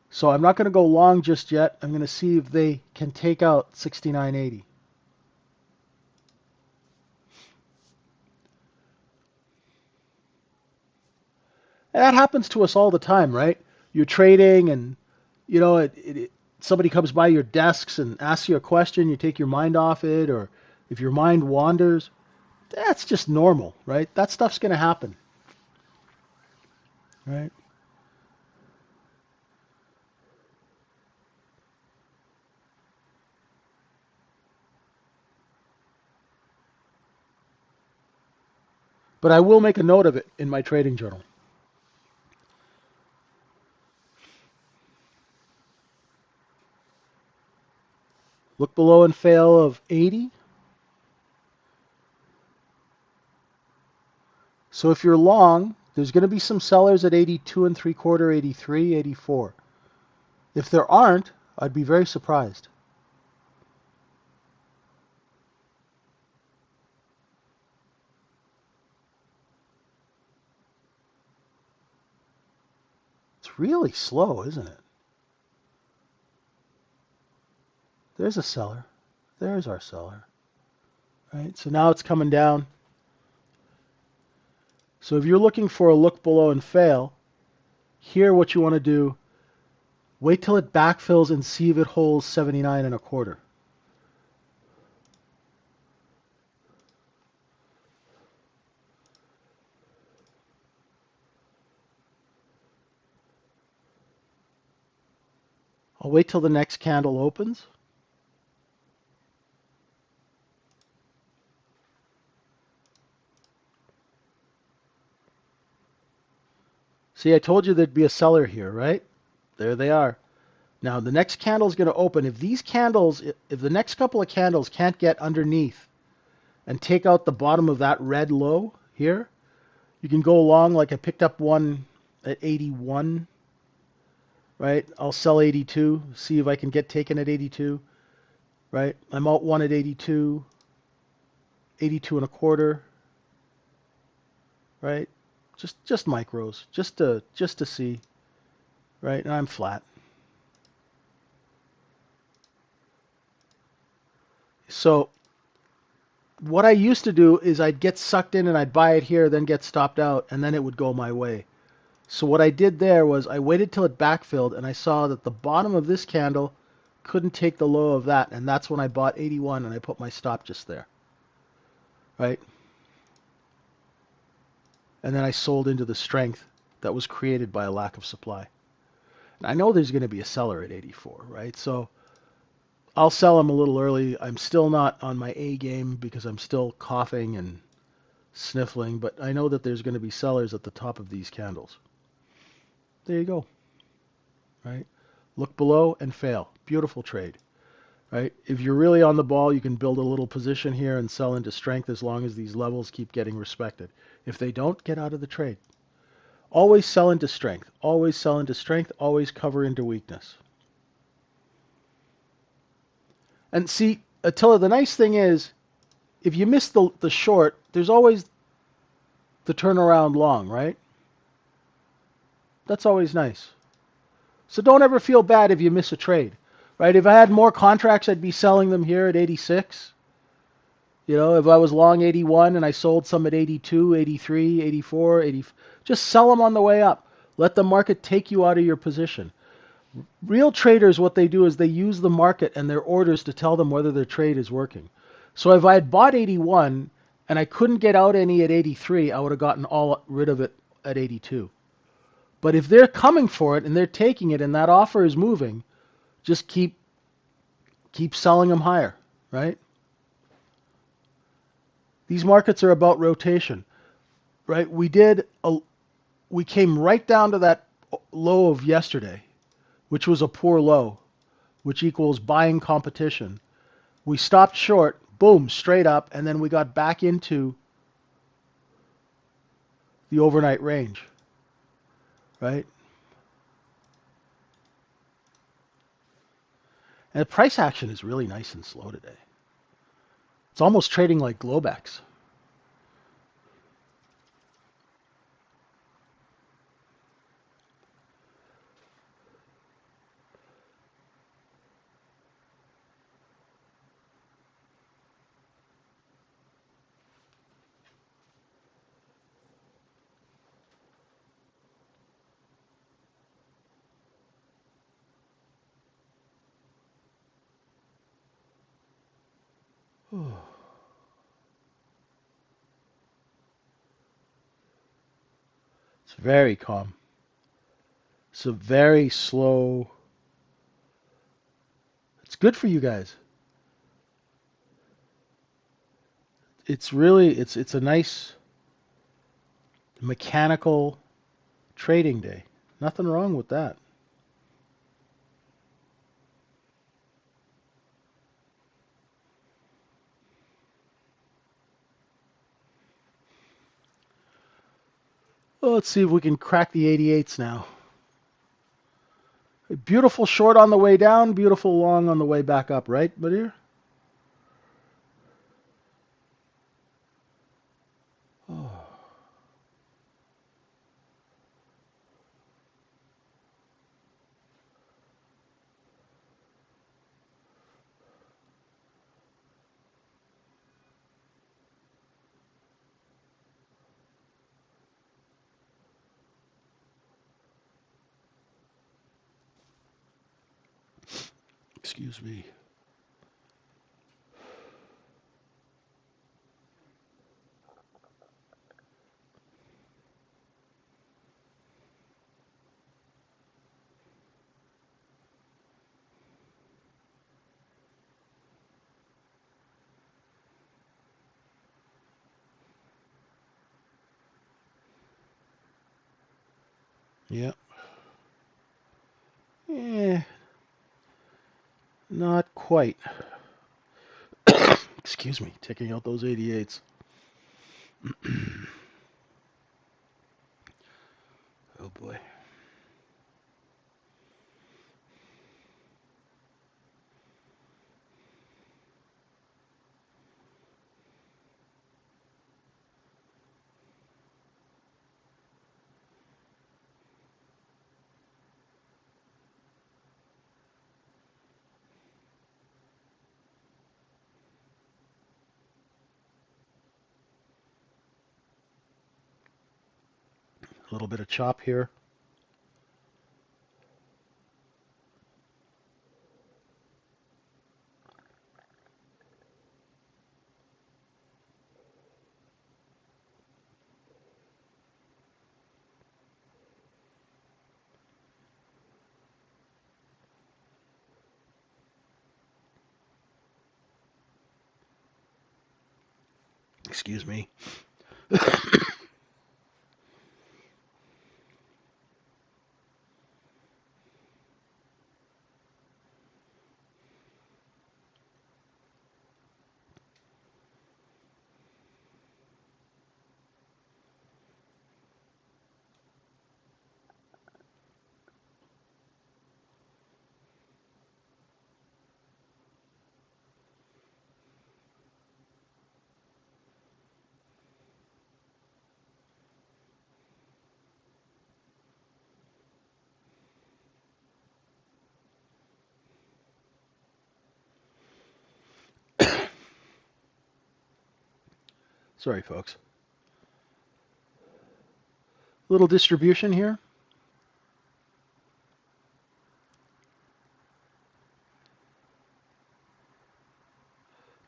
So I'm not going to go long just yet. I'm going to see if they can take out 69.80. And that happens to us all the time, right? You're trading and, you know, somebody comes by your desks and asks you a question, you take your mind off it, or if your mind wanders, that's just normal, right? That stuff's going to happen, right? But I will make a note of it in my trading journal. Look below and fail of 80. So if you're long, there's going to be some sellers at 82 and three quarter, 83, 84. If there aren't, I'd be very surprised. It's really slow, isn't it? There's a seller. There's our seller. Right? So now it's coming down. So if you're looking for a look below and fail, here what you want to do, wait till it backfills and see if it holds 79 and a quarter. I'll wait till the next candle opens. See, I told you there'd be a seller here, right? There they are. Now the next candle is going to open. If these candles, if the next couple of candles can't get underneath and take out the bottom of that red low here, you can go along like I picked up one at 81, right? I'll sell 82, see if I can get taken at 82, right? I'm out one at 82, 82 and a quarter, right? Just micros, just to see, right? And I'm flat. So what I used to do is I'd get sucked in and I'd buy it here, then get stopped out, and then it would go my way. So what I did there was I waited till it backfilled, and I saw that the bottom of this candle couldn't take the low of that, and that's when I bought 81 and I put my stop just there, right? And then I sold into the strength that was created by a lack of supply. And I know there's going to be a seller at 84, right? So I'll sell them a little early. I'm still not on my A game because I'm still coughing and sniffling, but I know that there's going to be sellers at the top of these candles. There you go, right? Look below and fail. Beautiful trade, right? If you're really on the ball, you can build a little position here and sell into strength as long as these levels keep getting respected. If they don't, get out of the trade. Always sell into strength. Always sell into strength. Always cover into weakness. And see, Attila, the nice thing is, if you miss the short, there's always the turnaround long, right? That's always nice. So don't ever feel bad if you miss a trade, right? If I had more contracts, I'd be selling them here at 86. You know, if I was long 81 and I sold some at 82, 83, 84, 80, just sell them on the way up. Let the market take you out of your position. Real traders, what they do is they use the market and their orders to tell them whether their trade is working. So if I had bought 81 and I couldn't get out any at 83, I would have gotten all rid of it at 82. But if they're coming for it and they're taking it and that offer is moving, just keep selling them higher, right? These markets are about rotation, right? We came right down to that low of yesterday, which was a poor low, which equals buying competition. We stopped short, boom, straight up, and then we got back into the overnight range, right? And the price action is really nice and slow today. It's almost trading like Globex. It's very calm. It's a very slow. It's good for you guys. It's really it's a nice mechanical trading day. Nothing wrong with that. Well, let's see if we can crack the 88s now. A beautiful short on the way down, beautiful long on the way back up, right, Badir? Oh, excuse me. Yeah. Eh, not quite. Excuse me, taking out those 88s. Oh boy. A little bit of chop here. Excuse me. Sorry, folks. Little distribution here.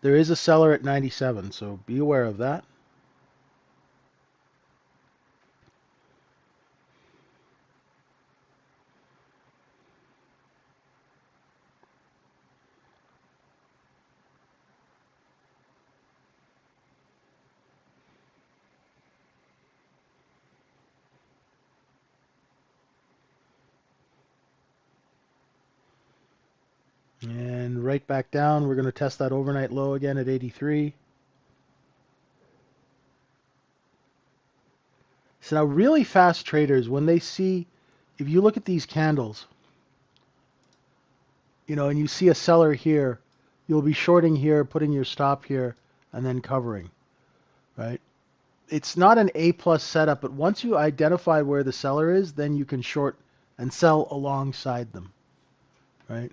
There is a seller at 97, so be aware of that. And right back down, we're going to test that overnight low again at 83. So now really fast traders, when they see, if you look at these candles, and you see a seller here, you'll be shorting here, putting your stop here, and then covering, right? It's not an A plus setup, but once you identify where the seller is, then you can short and sell alongside them, right?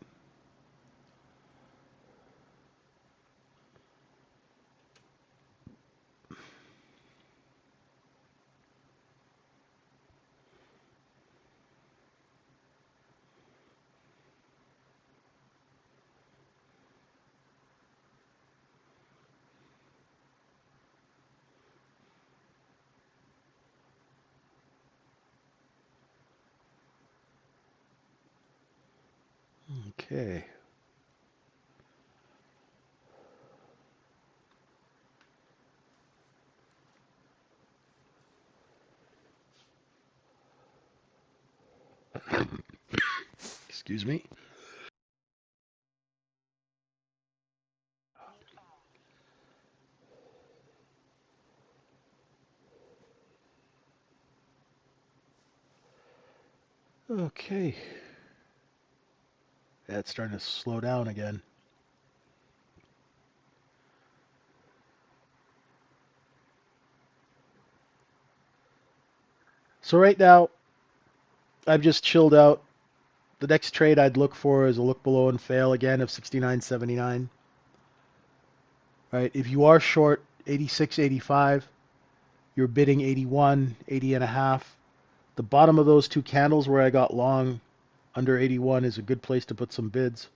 Okay. Excuse me. Okay. Yeah, it's starting to slow down again. So right now, I've just chilled out. The next trade I'd look for is a look below and fail again of 69.79. Right? If you are short 86.85, you're bidding 81, 80 and a half. The bottom of those two candles where I got long under 81 is a good place to put some bids.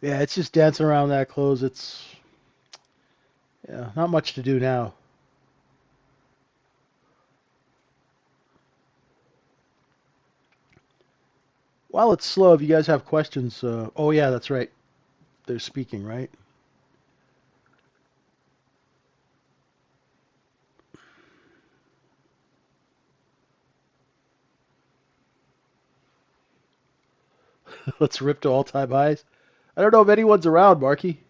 Yeah, it's just dancing around that close. It's not much to do now. While it's slow, if you guys have questions, oh yeah, that's right. They're speaking, right? Let's rip to all-time highs. I don't know if anyone's around, Marky.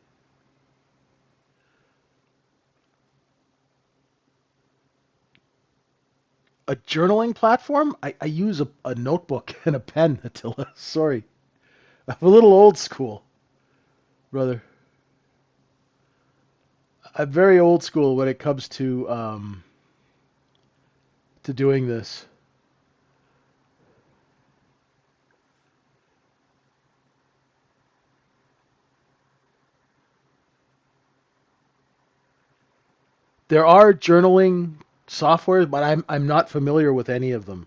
A journaling platform? I use a notebook and a pen, Attila. Sorry. I'm a little old school, brother. I'm very old school when it comes to doing this. There are journaling softwares, but I'm not familiar with any of them.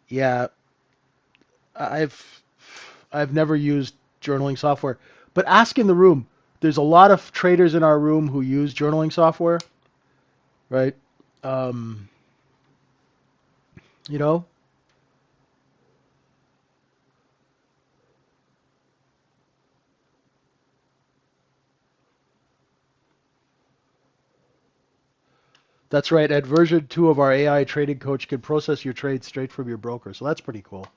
Yeah, I've I've never used journaling software, but ask in the room. There's a lot of traders in our room who use journaling software, right? Um, you know, that's right. At version 2 of our AI trading coach can process your trades straight from your broker. So that's pretty cool.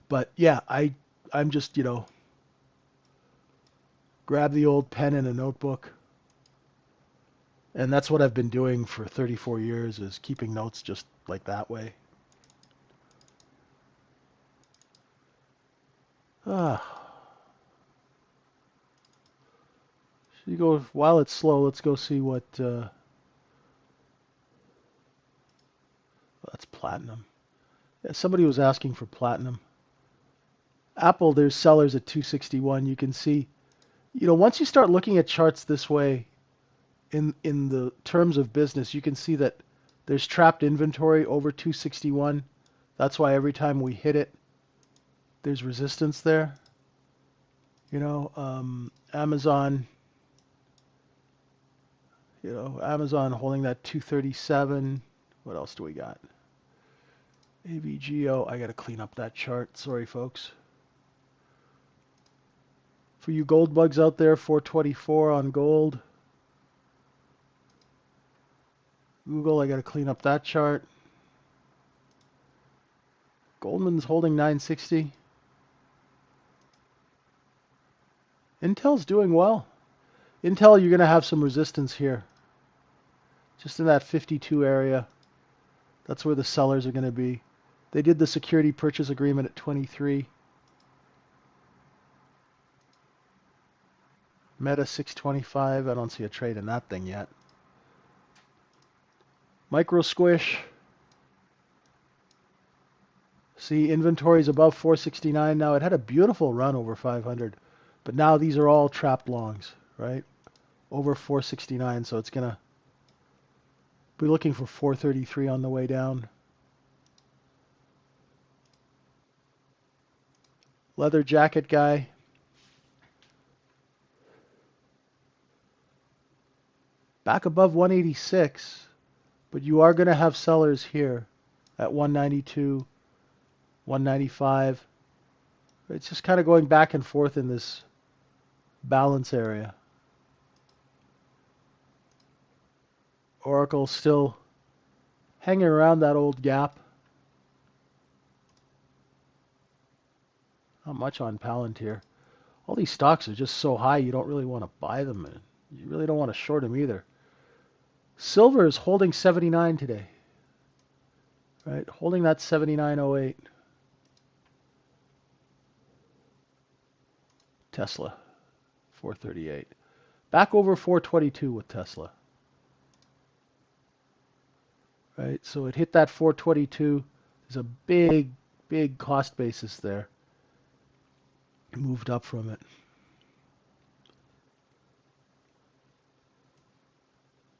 But yeah, I'm just, grab the old pen and a notebook. And that's what I've been doing for 34 years is keeping notes just like that way. Ah, so you go while it's slow, let's go see what that's platinum. Yeah, somebody was asking for platinum. Apple, there's sellers at 261. You can see, once you start looking at charts this way in the terms of business, you can see that there's trapped inventory over 261. That's why every time we hit it, there's resistance there. Amazon, Amazon holding that 237. What else do we got? AVGO, I got to clean up that chart. Sorry, folks. For you gold bugs out there, 424 on gold. Google, I got to clean up that chart. Goldman's holding 960. Intel's doing well. Intel, you're going to have some resistance here, just in that 52 area. That's where the sellers are going to be. They did the security purchase agreement at 23. Meta 625. I don't see a trade in that thing yet. Micro squish. See, inventory's above 469 now. It had a beautiful run over 500, but now these are all trapped longs, right? Over 469, so it's gonna be looking for 433 on the way down. Leather jacket guy. Back above 186, but you are going to have sellers here at 192, 195. It's just kind of going back and forth in this balance area. Oracle still hanging around that old gap. Not much on Palantir. All these stocks are just so high you don't really want to buy them. And you really don't want to short them either. Silver is holding 79 today. Right? Holding that 79.08. Tesla, 438. Back over 422 with Tesla. Right? So it hit that 422. There's a big, big cost basis there. Moved up from it.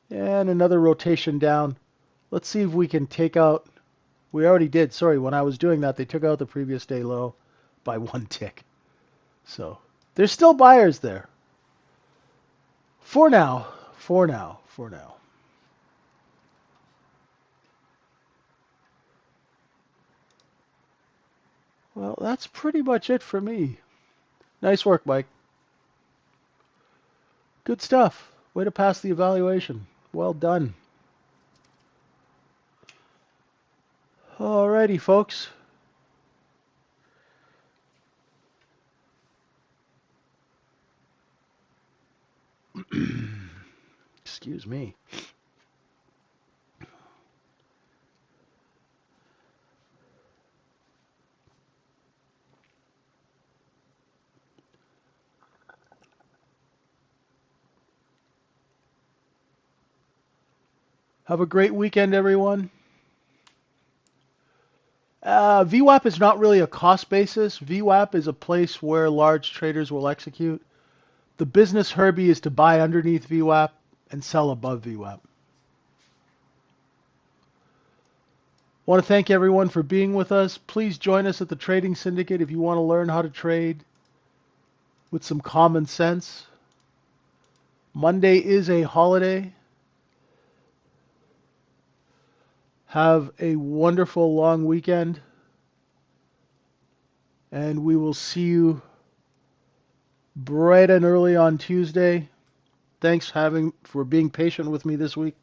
And another rotation down. Let's see if we can take out. We already did. Sorry, when I was doing that, they took out the previous day low by one tick. So there's still buyers there. For now. For now. For now. Well, that's pretty much it for me. Nice work, Mike. Good stuff. Way to pass the evaluation. Well done. Alrighty, folks. Excuse me. Have a great weekend, everyone. VWAP is not really a cost basis. VWAP is a place where large traders will execute. The business Herbie is to buy underneath VWAP and sell above VWAP. Want to thank everyone for being with us. Please join us at the Trading Syndicate if you want to learn how to trade with some common sense. Monday is a holiday. Have a wonderful long weekend. And we will see you bright and early on Tuesday. Thanks for being patient with me this week.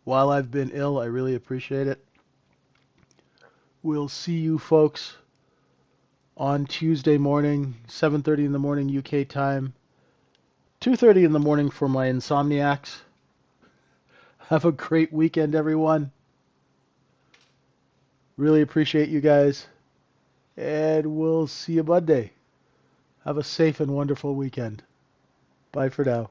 While I've been ill, I really appreciate it. We'll see you folks on Tuesday morning, 7:30 in the morning UK time, 2:30 in the morning for my insomniacs. Have a great weekend, everyone. Really appreciate you guys. And we'll see you Monday. Have a safe and wonderful weekend. Bye for now.